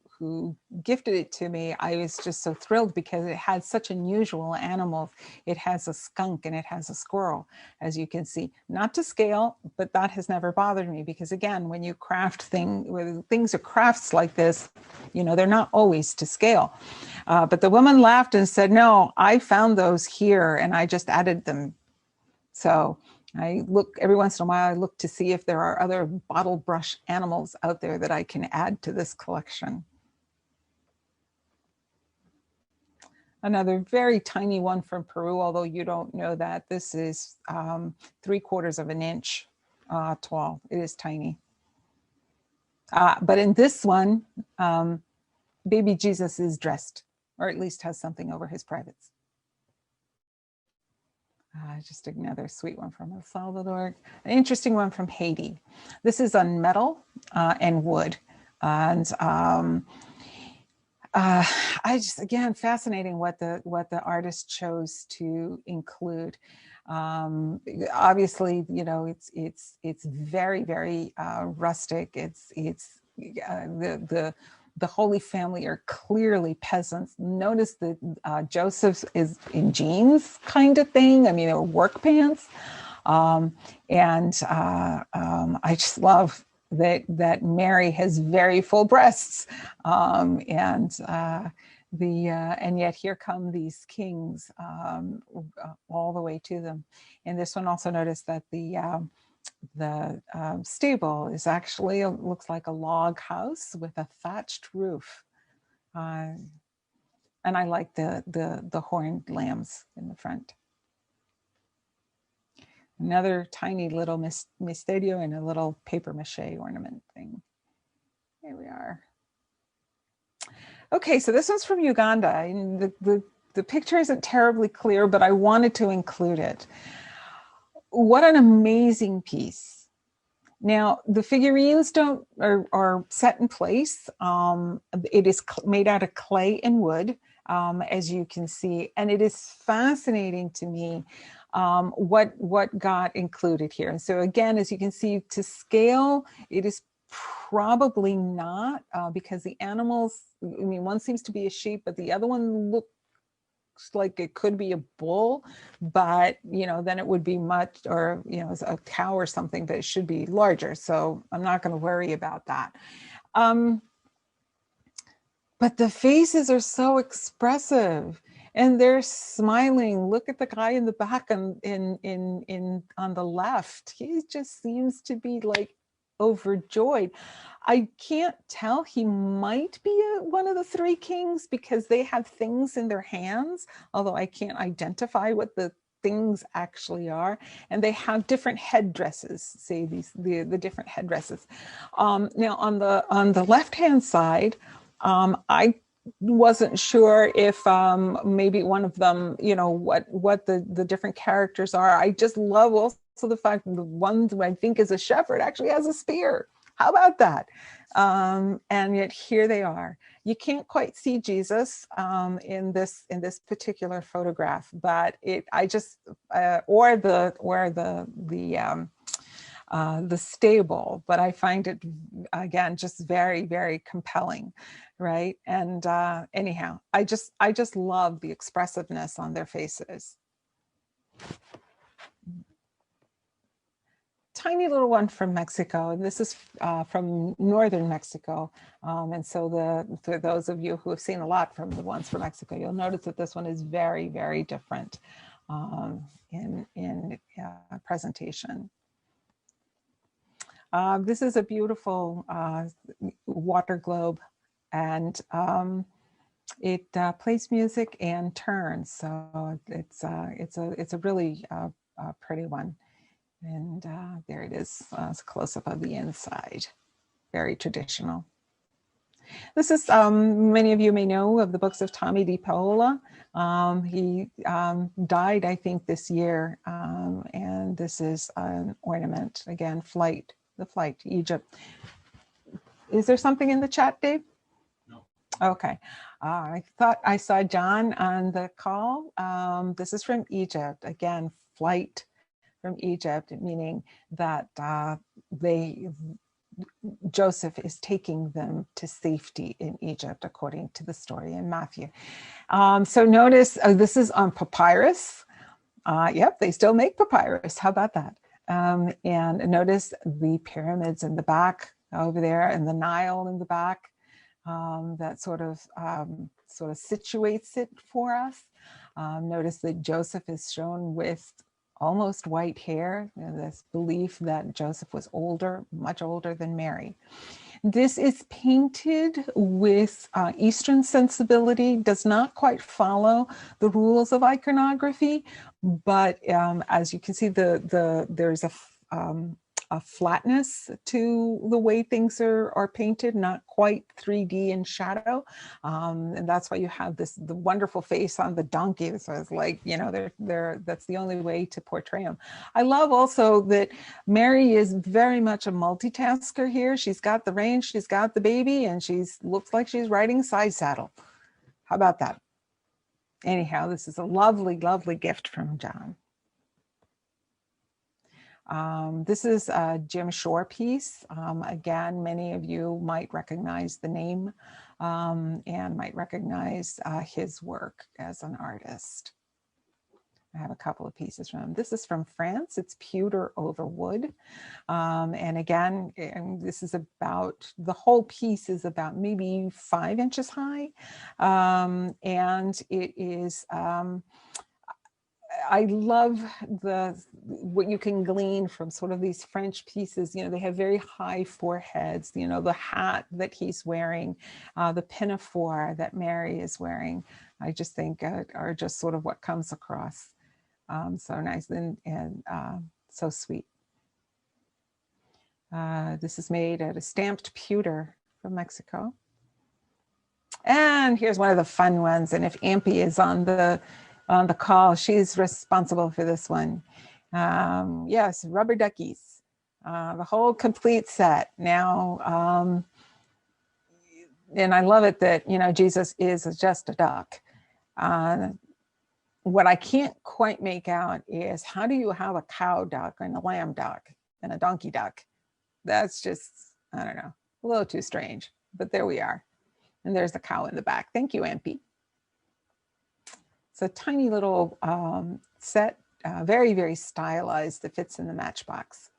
gifted it to me, I was just so thrilled because it had such unusual animals. It has a skunk and it has a squirrel, as you can see. Not to scale, but that has never bothered me because, again, when you craft things are crafts like this, you know, they're not always to scale. But the woman laughed and said, "No, I found those here and I just added them." So I look every once in a while, I look to see if there are other bottle brush animals out there that I can add to this collection. Another very tiny one from Peru, although you don't know that. This is 3/4 of an inch tall. It is tiny. But in this one, baby Jesus is dressed, or at least has something over his privates. Just another sweet one from El Salvador. An interesting one from Haiti. This is on metal and wood. And I just, again, fascinating what the artist chose to include. Obviously, you know, it's very, very rustic. The Holy Family are clearly peasants. Notice that Joseph is in jeans kind of thing. I mean, or work pants. I just love that Mary has very full breasts. And yet here come these kings all the way to them. And this one also, notice that the stable is actually looks like a log house with a thatched roof, and I like the horned lambs in the front. Another tiny little misterio and a little paper mache ornament thing. Here we are. Okay, so this one's from Uganda. And the picture isn't terribly clear, but I wanted to include it. What an amazing piece. Now, the figurines are set in place. It is made out of clay and wood, as you can see, and it is fascinating to me what got included here. And so again, as you can see, to scale, it is probably not because the animals, I mean, one seems to be a sheep, but the other one looks like it could be a bull, but you know, then it would be much, or you know, a cow or something, but it should be larger. So I'm not going to worry about that. But the faces are so expressive and they're smiling. Look at the guy in the back on the left. He just seems to be like overjoyed. I can't tell. He might be one of the three kings because they have things in their hands, although I can't identify what the things actually are, and they have different headdresses. Say the different headdresses. Now on the left hand side, I wasn't sure if maybe one of them, you know, what the different characters are. I just love also the fact that the one who I think is a shepherd actually has a spear. How about that? And yet here they are. You can't quite see Jesus in this particular photograph, but I just or the stable, but I find it again just very, very compelling, right? And anyhow, I just love the expressiveness on their faces. Tiny little one from Mexico, and this is from northern Mexico. And so for those of you who have seen a lot from the ones from Mexico, you'll notice that this one is very, very different in presentation. This is a beautiful water globe, and it plays music and turns. So it's a really pretty one. And there it is, it's a close-up of the inside. Very traditional. This is, many of you may know of the books of Tommy Depaola. He died, I think, this year. And this is an ornament, again, the flight to Egypt. Is there something in the chat, Dave? No. Okay. I thought I saw John on the call. This is from Egypt. Again, flight from Egypt, meaning that Joseph is taking them to safety in Egypt, according to the story in Matthew. So notice this is on papyrus. Yep, they still make papyrus. How about that? And notice the pyramids in the back over there, and the Nile in the back. That sort of situates it for us. Notice that Joseph is shown with almost white hair. This belief that Joseph was older, much older than Mary. This is painted with Eastern sensibility, does not quite follow the rules of iconography, but as you can see, there's a flatness to the way things are painted, not quite 3D in shadow. And that's why you have the wonderful face on the donkey. So it's like, you know, that's the only way to portray him. I love also that Mary is very much a multitasker here. She's got the reins, she's got the baby, and looks like she's riding side saddle. How about that? Anyhow, this is a lovely, lovely gift from John. This is a Jim Shore piece. Again, many of you might recognize the name and might recognize his work as an artist. I have a couple of pieces from him. This is from France. It's pewter over wood. And again, this is about, the whole piece is about maybe 5 inches high. And it is, I love what you can glean from sort of these French pieces. You know, they have very high foreheads, you know, the hat that he's wearing, the pinafore that Mary is wearing, I just think are just sort of what comes across. So nice and so sweet. This is made out of stamped pewter from Mexico. And here's one of the fun ones. And if Ampy is on the call, she's responsible for this one. Yes, rubber duckies, the whole complete set. Now, and I love it that, you know, Jesus is just a duck. What I can't quite make out is, how do you have a cow duck and a lamb duck and a donkey duck? That's just, I don't know, a little too strange, but there we are. And there's the cow in the back. Thank you, MP. It's a tiny little set, very, very stylized, that fits in the matchbox.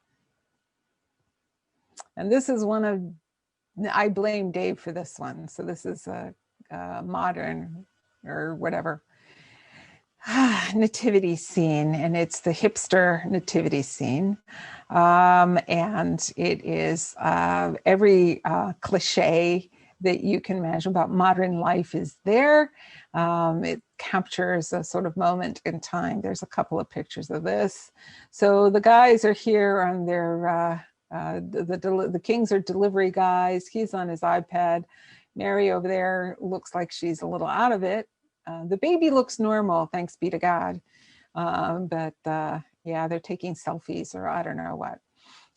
And this is one of I blame Dave for this one. So this is a modern or whatever nativity scene, and it's the hipster nativity scene. And it is every cliche that you can imagine about modern life is there. It captures a sort of moment in time. There's a couple of pictures of this. So the guys are here on their, the kings are delivery guys. He's on his iPad. Mary over there looks like she's a little out of it. The baby looks normal, thanks be to God. But yeah, they're taking selfies or I don't know what.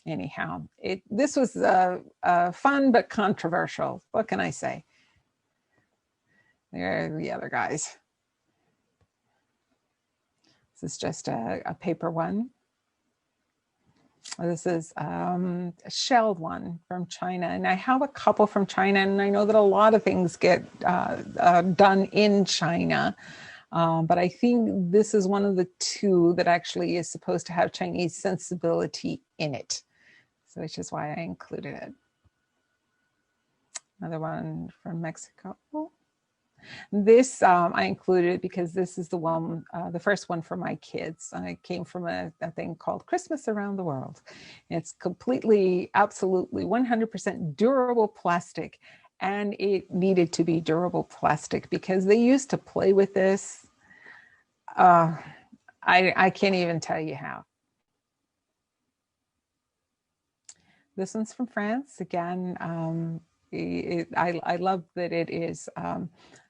Anyhow, this was fun but controversial. What can I say? There are the other guys. This is just a paper one. This is a shelled one from China. And I have a couple from China, and I know that a lot of things get done in China. But I think this is one of the two that actually is supposed to have Chinese sensibility in it. So which is why I included it. Another one from Mexico. This I included because this is the one, the first one for my kids. I came from a thing called Christmas Around the World. It's completely, absolutely 100% durable plastic. And it needed to be durable plastic because they used to play with this. I can't even tell you how. This one's from France. Again, I love that it is,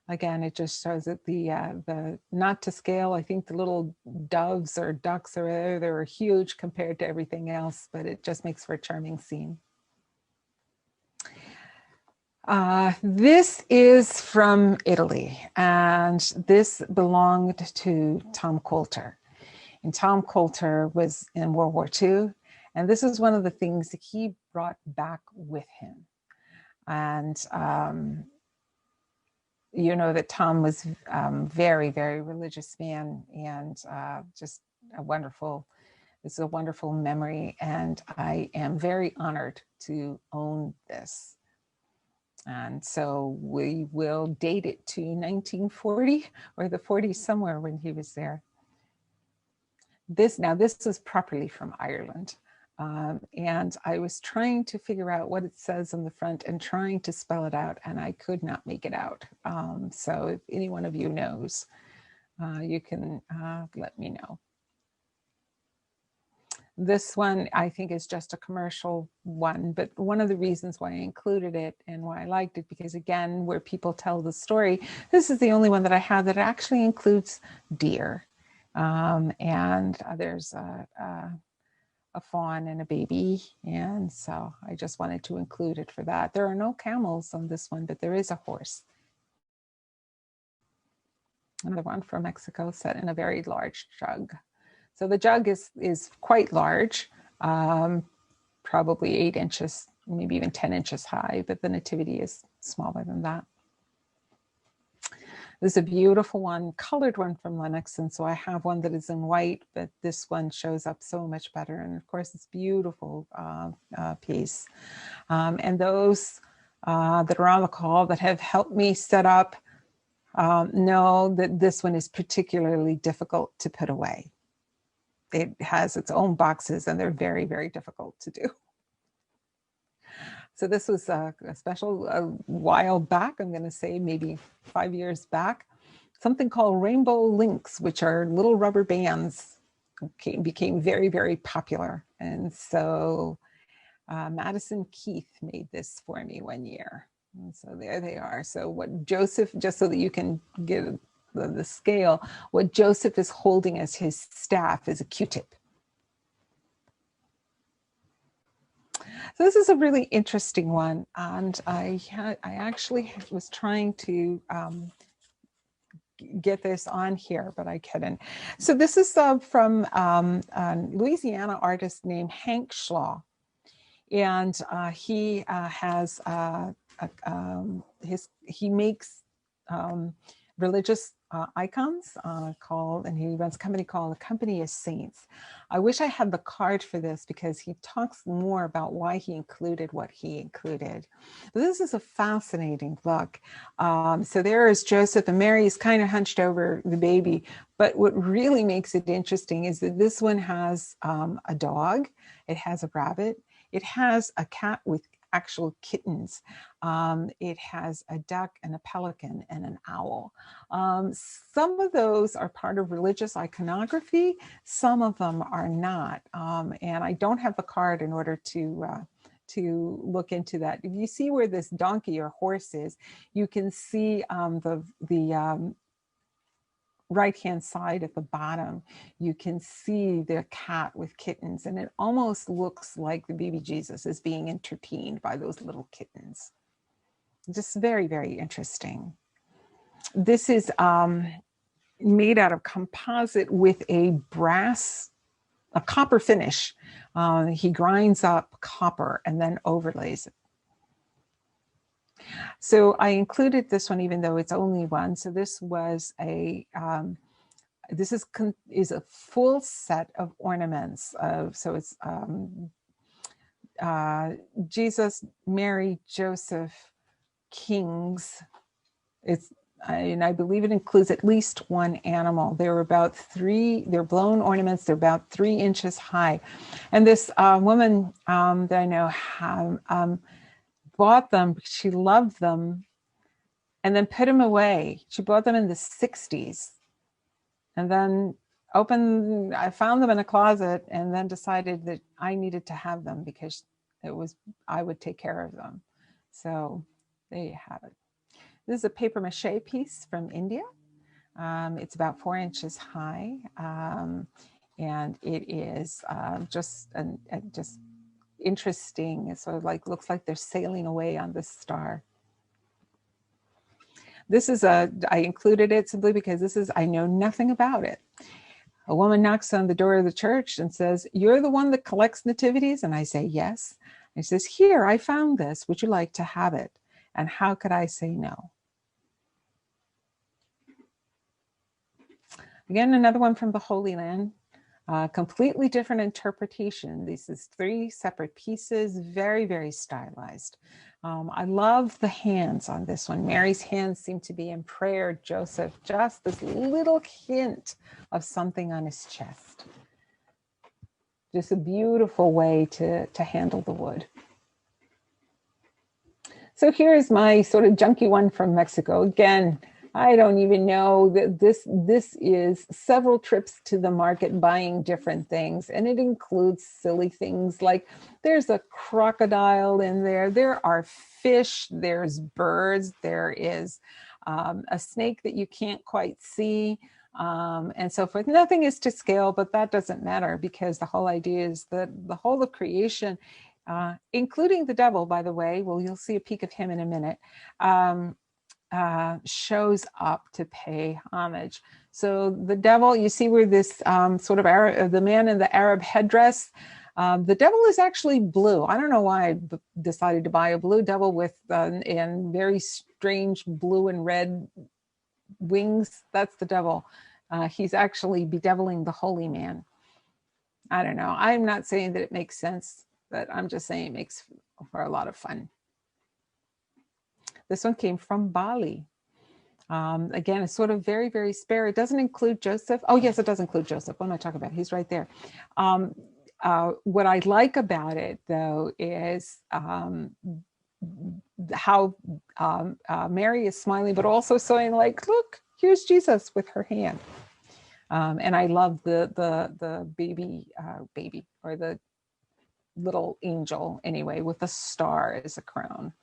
again, it just shows that the not to scale. I think the little doves or ducks are there, they're huge compared to everything else, but it just makes for a charming scene. This is from Italy, and this belonged to Tom Coulter. And Tom Coulter was in World War II, and this is one of the things that he brought back with him. And you know that Tom was very, very religious man, and just a wonderful, it's a wonderful memory. And I am very honored to own this. And so we will date it to 1940 or the 40s, somewhere when he was there. This is properly from Ireland. And I was trying to figure out what it says on the front and trying to spell it out, and I could not make it out. So if any one of you knows, you can let me know. This one, I think, is just a commercial one, but one of the reasons why I included it and why I liked it, because again, where people tell the story, this is the only one that I have that actually includes deer. And there's a fawn and a baby, and so I just wanted to include it for that. There are no camels on this one, but there is a horse. Another one from Mexico, set in a very large jug. So the jug is quite large, probably 8 inches, maybe even 10 inches high, but the nativity is smaller than that. This is a beautiful one, colored one from Lenox, and so I have one that is in white, but this one shows up so much better. And of course, it's beautiful piece. And those that are on the call that have helped me set up know that this one is particularly difficult to put away. It has its own boxes, and they're very, very difficult to do. So this was a special a while back, I'm going to say maybe 5 years back, something called rainbow links, which are little rubber bands, became very, very popular. And so Madison Keith made this for me one year. And so there they are. So what Joseph, just so that you can get the scale, what Joseph is holding as his staff is a Q-tip. So this is a really interesting one, and I actually was trying to get this on here, but I couldn't. So this is from a Louisiana artist named Hank Schlaw, and he has he makes religious icons and he runs a company called The Company of Saints. I wish I had the card for this because he talks more about why he included what he included. But this is a fascinating book. So there is Joseph, and Mary is kind of hunched over the baby. But what really makes it interesting is that this one has a dog, it has a rabbit, it has a cat with actual kittens. It has a duck and a pelican and an owl. Some of those are part of religious iconography. Some of them are not. And I don't have the card in order to look into that. If you see where this donkey or horse is, you can see the right-hand side at the bottom, you can see the cat with kittens, and it almost looks like the baby Jesus is being entertained by those little kittens. Just very, very interesting. This is made out of composite with a copper finish. He grinds up copper and then overlays it. So I included this one, even though it's only one. So this was this is a full set of ornaments. So it's Jesus, Mary, Joseph, kings. And I believe it includes at least one animal. They're blown ornaments. They're about 3 inches high. And this woman that I know bought them because she loved them and then put them away. She bought them in the 60s and then I found them in a closet and then decided that I needed to have them because I would take care of them. So there you have it. This is a paper mache piece from India. It's about 4 inches high. And it is just interesting. It sort of looks like they're sailing away on this star. I included it simply because I know nothing about it. A woman knocks on the door of the church and says, "You're the one that collects nativities?" And I say, "Yes." And she says, "Here, I found this. Would you like to have it?" And how could I say no? Again, another one from the Holy Land. Completely different interpretation. This is 3 separate pieces, very, very stylized. I love the hands on this one. Mary's hands seem to be in prayer. Joseph, just this little hint of something on his chest. Just a beautiful way to handle the wood. So here's my sort of junky one from Mexico. Again, I don't even know that this is several trips to the market buying different things. And it includes silly things like there's a crocodile in there. There are fish, there's birds, there is a snake that you can't quite see, and so forth. Nothing is to scale, but that doesn't matter because the whole idea is that the whole of creation, including the devil, by the way, well, you'll see a peek of him in a minute, shows up to pay homage. So the devil, you see where this sort of the man in the Arab headdress, the devil is actually blue. I don't know why I decided to buy a blue devil with and very strange blue and red wings. That's the devil. He's actually bedeviling the holy man. I don't know. I'm not saying that it makes sense, but I'm just saying it makes for a lot of fun. This one came from Bali. Again, it's sort of very, very spare. It doesn't include Joseph. Oh, yes, it does include Joseph. What am I talking about? He's right there. What I like about it, though, is how Mary is smiling, but also saying, like, look, here's Jesus with her hand. And I love the baby or the little angel, anyway, with a star as a crown.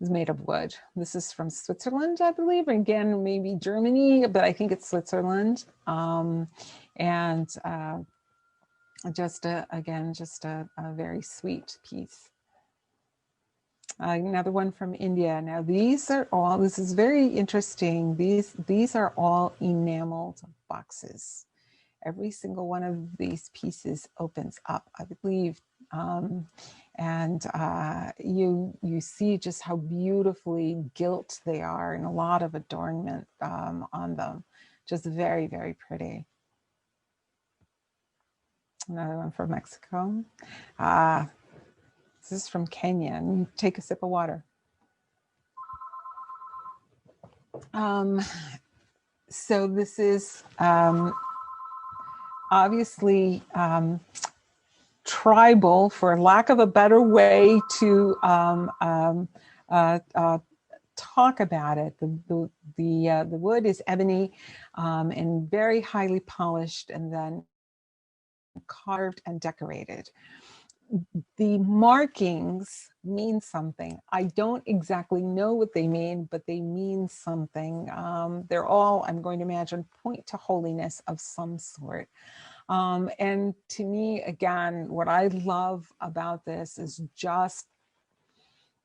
Is made of wood. This is from Switzerland, I believe. Again, maybe Germany, but I think it's Switzerland. Just a very sweet piece. Another one from India. Now this is very interesting. These are all enameled boxes. Every single one of these pieces opens up, I believe. And you see just how beautifully gilt they are, and a lot of adornment on them. Just very, very pretty. Another one from Mexico. This is from Kenya, and you take a sip of water. So this is obviously tribal, for lack of a better way to talk about it. The wood is ebony and very highly polished, and then carved and decorated. The markings mean something. I don't exactly know what they mean, but they mean something. They're all, I'm going to imagine, point to holiness of some sort. And to me, again, what I love about this is just,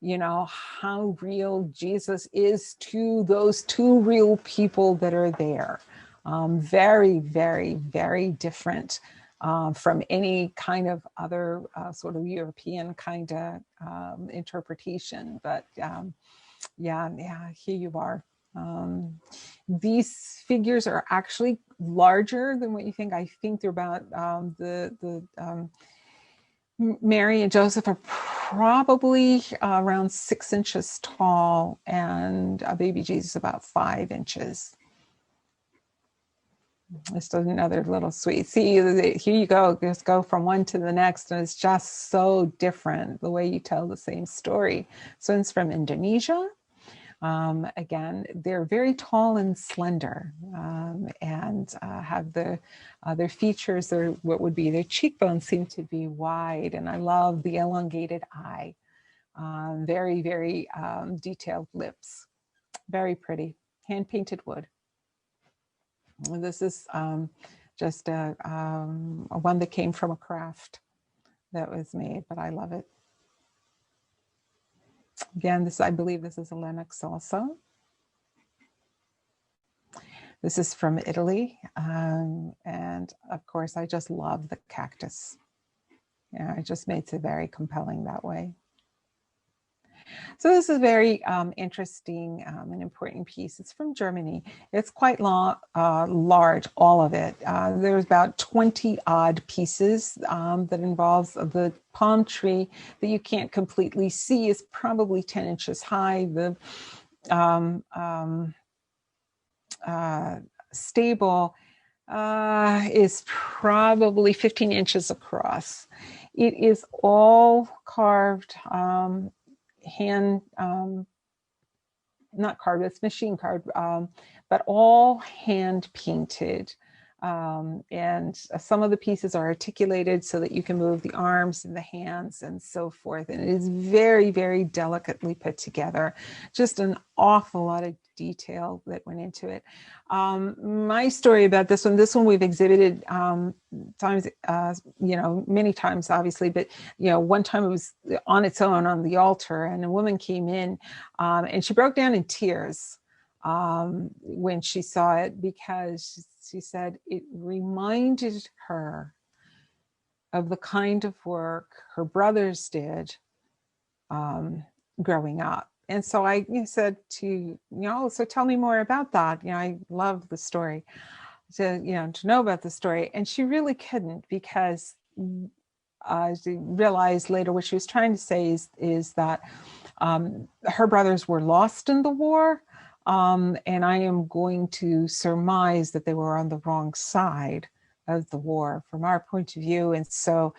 you know, how real Jesus is to those two real people that are there. Very, very, very different from any kind of other sort of European kind of interpretation. But yeah, here you are. These figures are actually larger than what you think. I think they're about Mary and Joseph are probably around 6 inches tall, and baby Jesus about 5 inches. Just another little sweet. See, here you go. Just go from one to the next, and it's just so different the way you tell the same story. So it's from Indonesia. Again, they're very tall and slender, and have their features, what would be their cheekbones seem to be wide, and I love the elongated eye. Very, very detailed lips. Very pretty. Hand-painted wood. This is just a one that came from a craft that was made, but I love it. Again, I believe this is a Lenox also. This is from Italy. And of course, I just love the cactus. Yeah, it just makes it very compelling that way. So this is a very interesting and important piece. It's from Germany. It's quite large, all of it. There's about 20 odd pieces that involves the palm tree that you can't completely see is probably 10 inches high. The stable is probably 15 inches across. It is all carved, hand, not carved, it's machine carved, but all hand painted. And some of the pieces are articulated so that you can move the arms and the hands and so forth. And it is very, very delicately put together. Just an awful lot of detail that went into it. My story about this one we've exhibited times, many times, obviously, but, one time it was on its own on the altar, and a woman came in and she broke down in tears when she saw it, because she said it reminded her of the kind of work her brothers did growing up. And so I said so tell me more about that. I love the story, to know about the story. And she really couldn't, because she realized later what she was trying to say is that her brothers were lost in the war. And I am going to surmise that they were on the wrong side of the war from our point of view. And so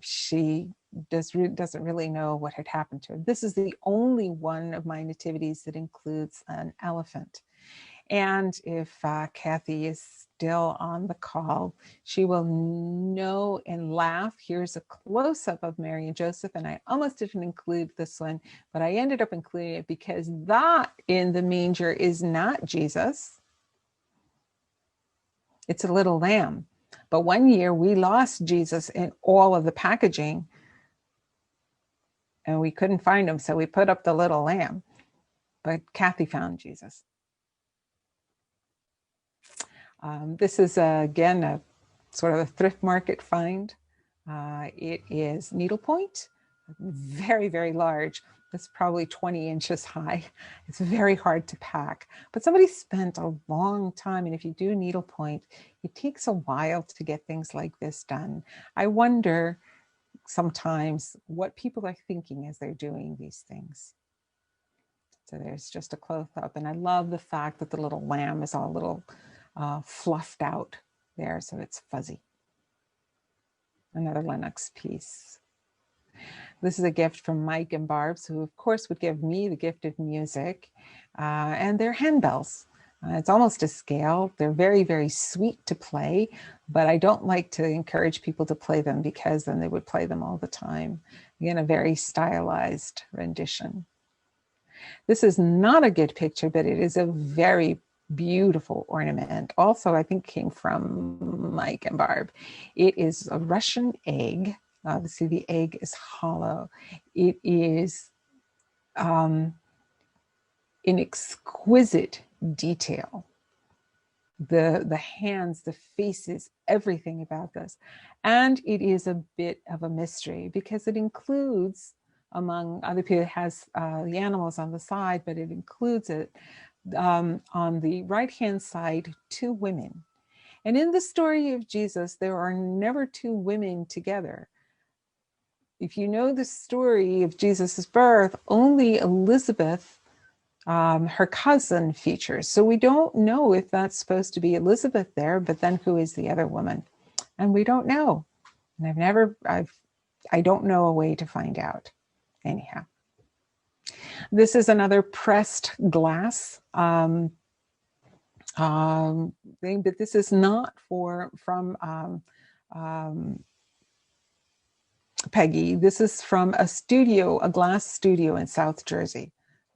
she doesn't really know what had happened to her. This is the only one of my nativities that includes an elephant. And if Kathy is still on the call, she will know and laugh. Here's a close-up of Mary and Joseph, and I almost didn't include this one, but I ended up including it because that in the manger is not Jesus. It's a little lamb. But one year we lost Jesus in all of the packaging, and we couldn't find him, so we put up the little lamb. But Kathy found Jesus. This is, again, a sort of a thrift market find. It is needlepoint, very, very large. It's probably 20 inches high. It's very hard to pack, but somebody spent a long time. And if you do needlepoint, it takes a while to get things like this done. I wonder sometimes what people are thinking as they're doing these things. So there's just a close-up, and I love the fact that the little lamb is all a little fluffed out there, so it's fuzzy. Another Lenox piece. This is a gift from Mike and Barb's, who of course would give me the gift of music, and they're handbells. It's almost a scale. They're very, very sweet to play, but I don't like to encourage people to play them because then they would play them all the time. Again, a very stylized rendition. This is not a good picture, but it is a very beautiful ornament. Also, I think came from Mike and Barb. It is a Russian egg. Obviously, the egg is hollow. It is in exquisite detail. The hands, the faces, everything about this. And it is a bit of a mystery because it includes, among other people, it has the animals on the side, but it includes it on the right-hand side, 2 women. And in the story of Jesus, there are never 2 women together. If you know the story of Jesus's birth, only Elizabeth, her cousin, features. So we don't know if that's supposed to be Elizabeth there, but then who is the other woman? And we don't know. And I don't know a way to find out. Anyhow, this is another pressed glass thing, but this is not from Peggy. This is from a studio, a glass studio in South Jersey,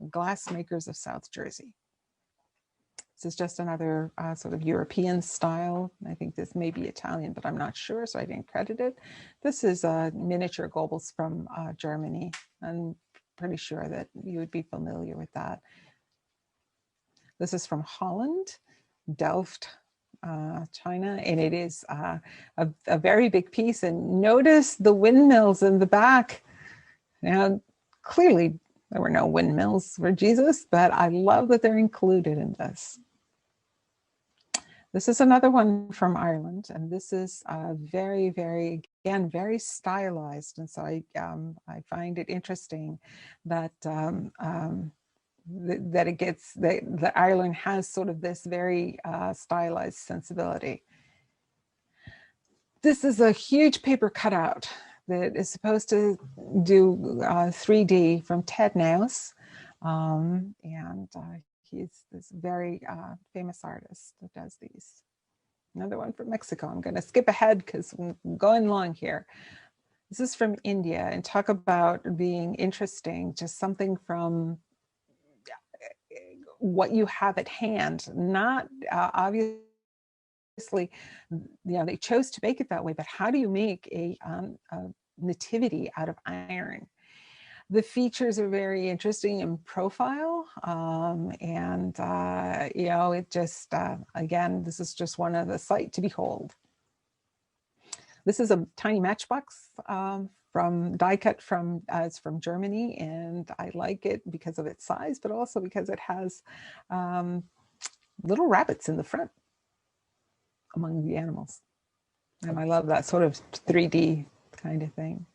glassmakers of South Jersey. This is just another sort of European style. I think this may be Italian, but I'm not sure, so I didn't credit it. This is miniature Goebbels from Germany. I'm pretty sure that you would be familiar with that. This is from Holland, Delft, China, and it is a very big piece. And notice the windmills in the back. Now, clearly there were no windmills for Jesus, but I love that they're included in this. This is another one from Ireland, and this is very, very, again, very stylized. And so I find it interesting that that it gets, that Ireland has sort of this very stylized sensibility. This is a huge paper cutout that is supposed to do 3D from Ted Naus. And he's this very famous artist that does these. Another one from Mexico. I'm going to skip ahead because I'm going long here. This is from India, and talk about being interesting, just something from what you have at hand, not obviously, they chose to make it that way, but how do you make a nativity out of iron? The features are very interesting in profile, it just, again, this is just one of the sight to behold. This is a tiny matchbox from die cut from, it's from Germany, and I like it because of its size, but also because it has little rabbits in the front among the animals. And I love that sort of 3D kind of thing.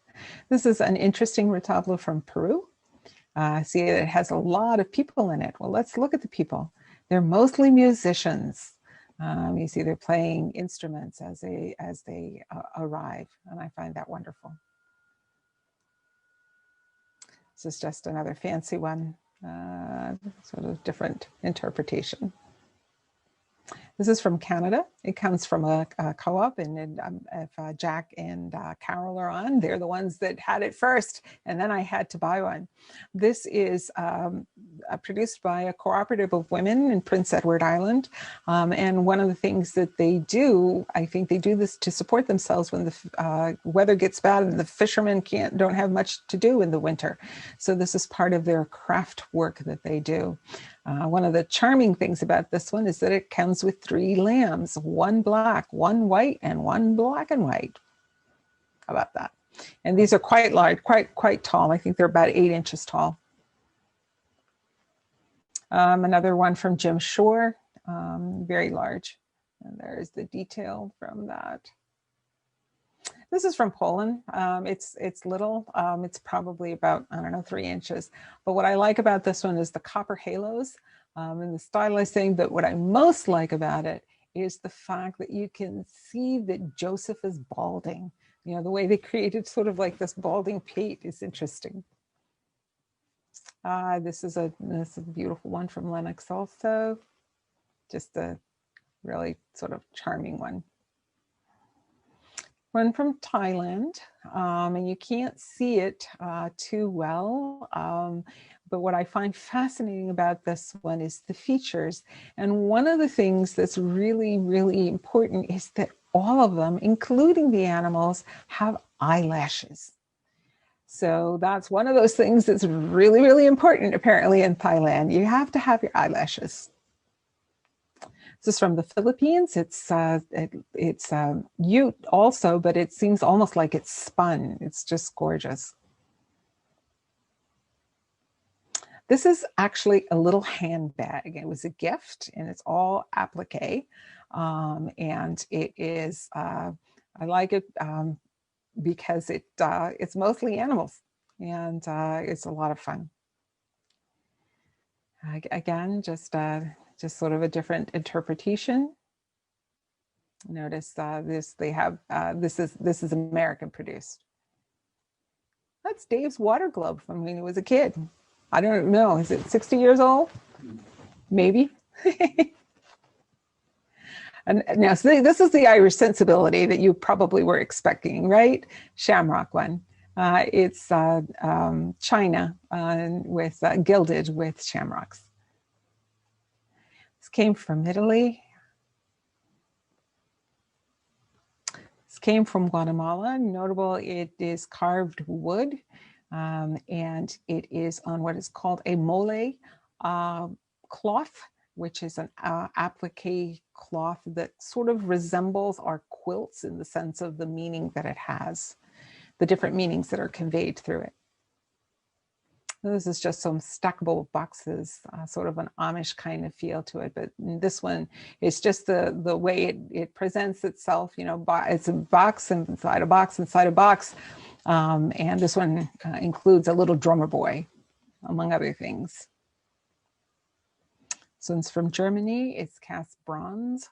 This is an interesting retablo from Peru. See, it has a lot of people in it. Well, let's look at the people. They're mostly musicians. You see they're playing instruments as they arrive, and I find that wonderful. This is just another fancy one, sort of different interpretation. This is from Canada. It comes from a co-op, and if Jack and Carol are on, they're the ones that had it first, and then I had to buy one. This is produced by a cooperative of women in Prince Edward Island, and one of the things that they do, I think they do this to support themselves when the weather gets bad and the fishermen don't have much to do in the winter. So this is part of their craft work that they do. One of the charming things about this one is that it comes with 3 lambs, 1 black, 1 white, and 1 black and white. How about that? And these are quite large, quite tall. I think they're about 8 inches tall. Another one from Jim Shore, very large. And there's the detail from that. This is from Poland. It's little. It's probably about, I don't know, 3 inches. But what I like about this one is the copper halos and the stylized thing. But what I most like about it is the fact that you can see that Joseph is balding. You know, the way they created sort of like this balding pate is interesting. This is a beautiful one from Lennox also. Just a really sort of charming one. One from Thailand, and you can't see it too well, but what I find fascinating about this one is the features. And one of the things that's really, really important is that all of them, including the animals, have eyelashes. So that's one of those things that's really, really important apparently in Thailand. You have to have your eyelashes. This is from the Philippines. It's Ute also, but it seems almost like it's spun. It's just gorgeous. This is actually a little handbag. It was a gift, and it's all applique. And it is, I like it because it's mostly animals, and it's a lot of fun. Again, just sort of a different interpretation. Notice this, they have, this is American produced. That's Dave's water globe from when he was a kid. I don't know, is it 60 years old? Maybe. And now, so this is the Irish sensibility that you probably were expecting, right? Shamrock one. It's china with gilded with shamrocks. This came from Italy. This came from Guatemala. Notable, it is carved wood, and it is on what is called a mole cloth, which is an applique cloth that sort of resembles our quilts in the sense of the meaning that it has, the different meanings that are conveyed through it. This is just some stackable boxes, sort of an Amish kind of feel to it. But this one is just the way it presents itself. You know, it's a box inside a box inside a box. And this one includes a little drummer boy, among other things. This one's from Germany. It's cast bronze.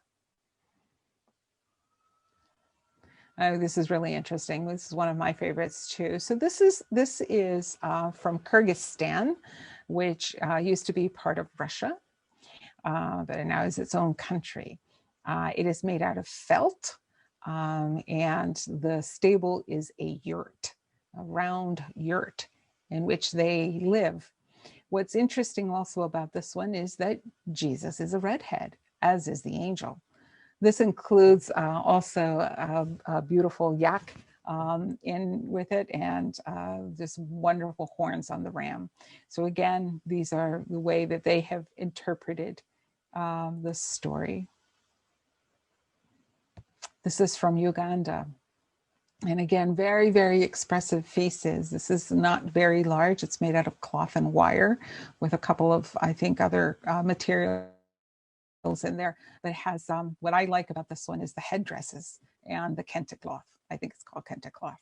This is really interesting. This is one of my favorites too. So this is from Kyrgyzstan, which used to be part of Russia, but it now is its own country. It is made out of felt, and the stable is a yurt, a round yurt in which they live. What's interesting also about this one is that Jesus is a redhead, as is the angel. This includes also a beautiful yak in with it, and just wonderful horns on the ram. So again, these are the way that they have interpreted the story. This is from Uganda. And again, very, very expressive faces. This is not very large. It's made out of cloth and wire with a couple of, I think, other materials in there, but it has what I like about this one is the headdresses and the kente cloth. I think it's called kente cloth.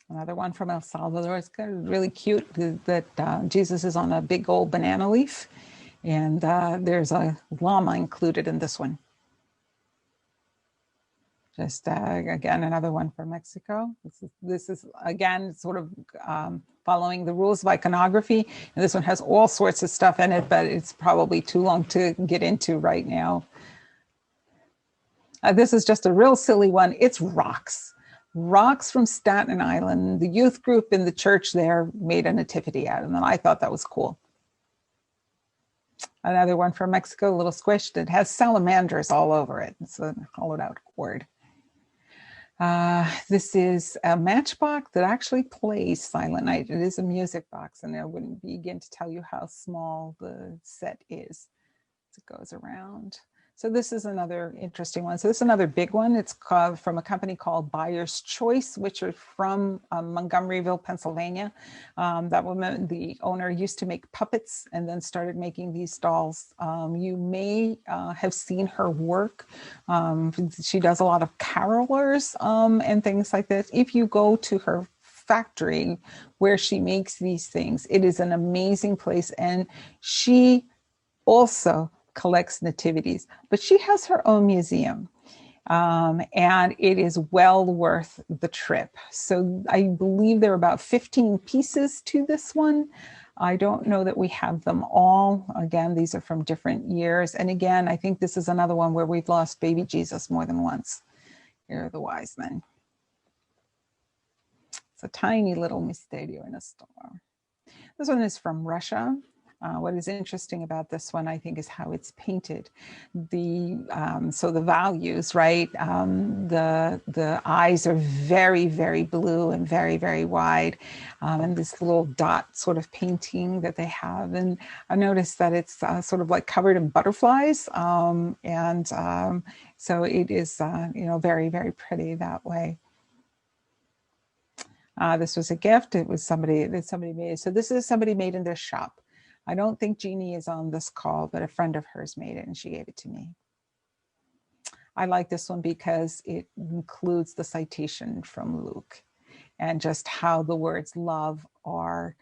Another one from El Salvador. It's kind of really cute that Jesus is on a big old banana leaf, and there's a llama included in this one. Just again, another one from Mexico. This is again sort of following the rules of iconography, and this one has all sorts of stuff in it, but it's probably too long to get into right now. This is just a real silly one. It's rocks from Staten Island. The youth group in the church there made a nativity out of them, and I thought that was cool. Another one from Mexico, a little squished. It has salamanders all over it. It's a hollowed out cord. This is a matchbox that actually plays Silent Night. It is a music box, and I wouldn't begin to tell you how small the set is as it goes around. So this is another interesting one. So this is another big one. It's called, from a company called Buyer's Choice, which are from Montgomeryville, Pennsylvania. That woman, the owner, used to make puppets and then started making these dolls. You may have seen her work. She does a lot of carolers and things like this. If you go to her factory where she makes these things, it is an amazing place. And she also collects nativities, but she has her own museum, and it is well worth the trip. So I believe there are about 15 pieces to this one. I don't know that we have them all. Again, these are from different years. And again, I think this is another one where we've lost baby Jesus more than once. Here are the wise men. It's a tiny little misterio in a star. This one is from Russia. What is interesting about this one, I think, is how it's painted. So the values, right? The eyes are very, very blue and very, very wide. And this little dot sort of painting that they have. And I noticed that it's sort of like covered in butterflies. So it is, very, very pretty that way. This was a gift. It was somebody made. So this is somebody made in their shop. I don't think Jeannie is on this call, but a friend of hers made it and she gave it to me. I like this one because it includes the citation from Luke and just how the words love are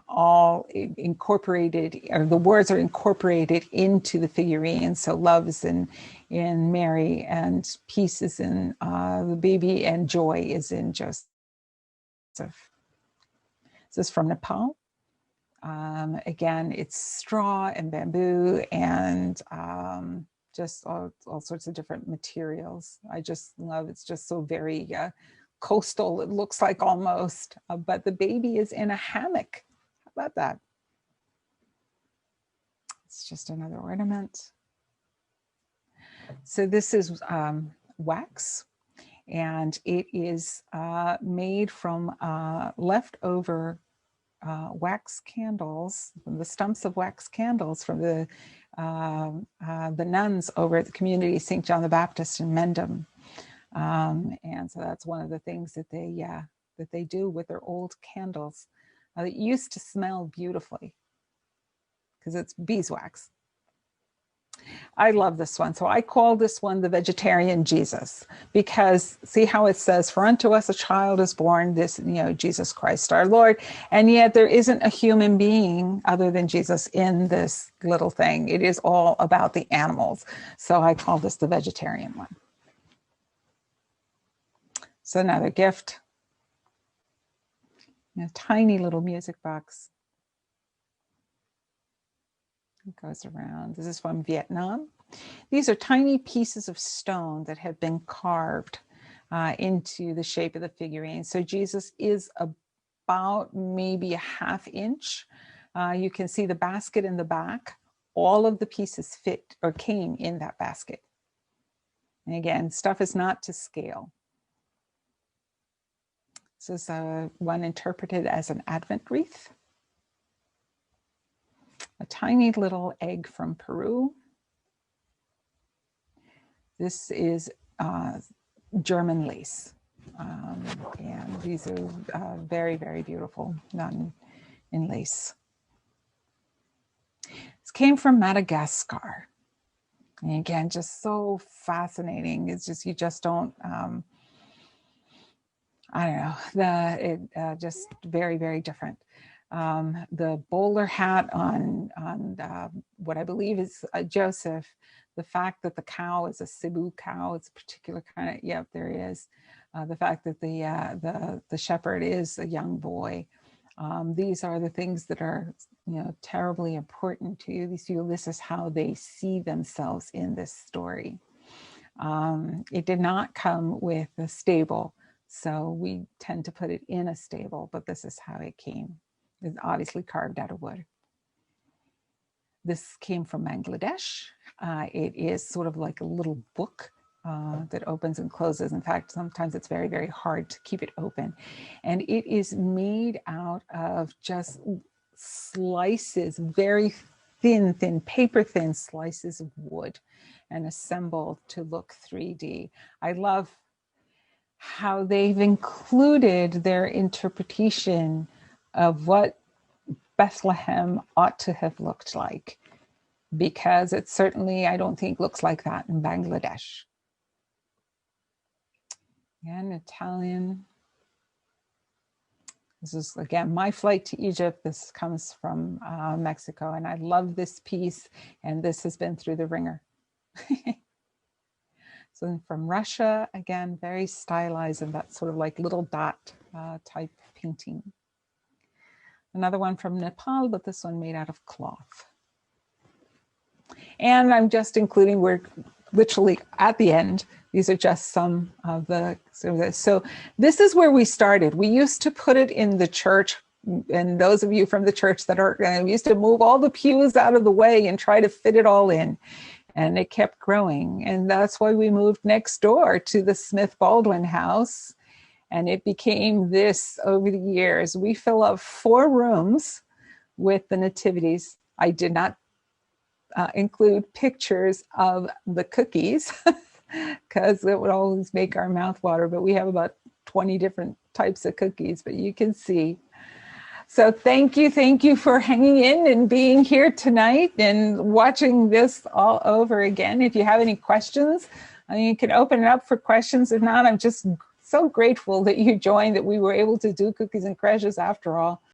all incorporated, or the words are incorporated into the figurine. So love is in Mary, and peace is in the baby, and joy is in Joseph. This is from Nepal. Again, it's straw and bamboo and just all sorts of different materials. I just love, it's just so very coastal, it looks like almost, but the baby is in a hammock. How about that? It's just another ornament. So this is wax, and it is made from leftover wax candles, the stumps of wax candles from the nuns over at the community St. John the Baptist in Mendham. And so that's one of the things that they do with their old candles. It used to smell beautifully because it's beeswax. I love this one. So I call this one the vegetarian Jesus, because see how it says, for unto us a child is born, this, Jesus Christ our Lord. And yet there isn't a human being other than Jesus in this little thing. It is all about the animals. So I call this the vegetarian one. So another gift, a tiny little music box. It goes around. This is from Vietnam. These are tiny pieces of stone that have been carved into the shape of the figurine. So Jesus is about maybe a ½ inch. You can see the basket in the back. All of the pieces fit or came in that basket. And again, stuff is not to scale. This is one interpreted as an Advent wreath. A tiny little egg from Peru. This is German lace. And these are very, very beautiful, done in lace. This came from Madagascar. And again, just so fascinating. It's just, you just don't, I don't know, just very, very different. The bowler hat on what I believe is Joseph, the fact that the cow is a Cebu cow, it's a particular kind of, yep, there is. The fact that the shepherd is a young boy. These are the things that are, terribly important to these people. This is how they see themselves in this story. It did not come with a stable, so we tend to put it in a stable, but this is how it came. It's obviously carved out of wood. This came from Bangladesh. It is sort of like a little book that opens and closes. In fact, sometimes it's very, very hard to keep it open. And it is made out of just slices, very thin, paper thin slices of wood and assembled to look 3D. I love how they've included their interpretation of what Bethlehem ought to have looked like, because it certainly, I don't think, looks like that in Bangladesh. Again, Italian. This is, again, my flight to Egypt. This comes from Mexico, and I love this piece, and this has been through the ringer. So from Russia, again, very stylized, and that sort of like little dot type painting. Another one from Nepal, but this one made out of cloth. And I'm just including, we're literally at the end. These are just some of the, so this is where we started. We used to put it in the church, and those of you from the church that are, we used to move all the pews out of the way and try to fit it all in. And it kept growing. And that's why we moved next door to the Smith Baldwin house. And it became this over the years. We fill up 4 rooms with the nativities. I did not include pictures of the cookies because it would always make our mouth water, but we have about 20 different types of cookies, but you can see. So thank you for hanging in and being here tonight and watching this all over again. If you have any questions, you can open it up for questions. If not, I'm just so grateful that you joined, that we were able to do Cookies and Creches after all.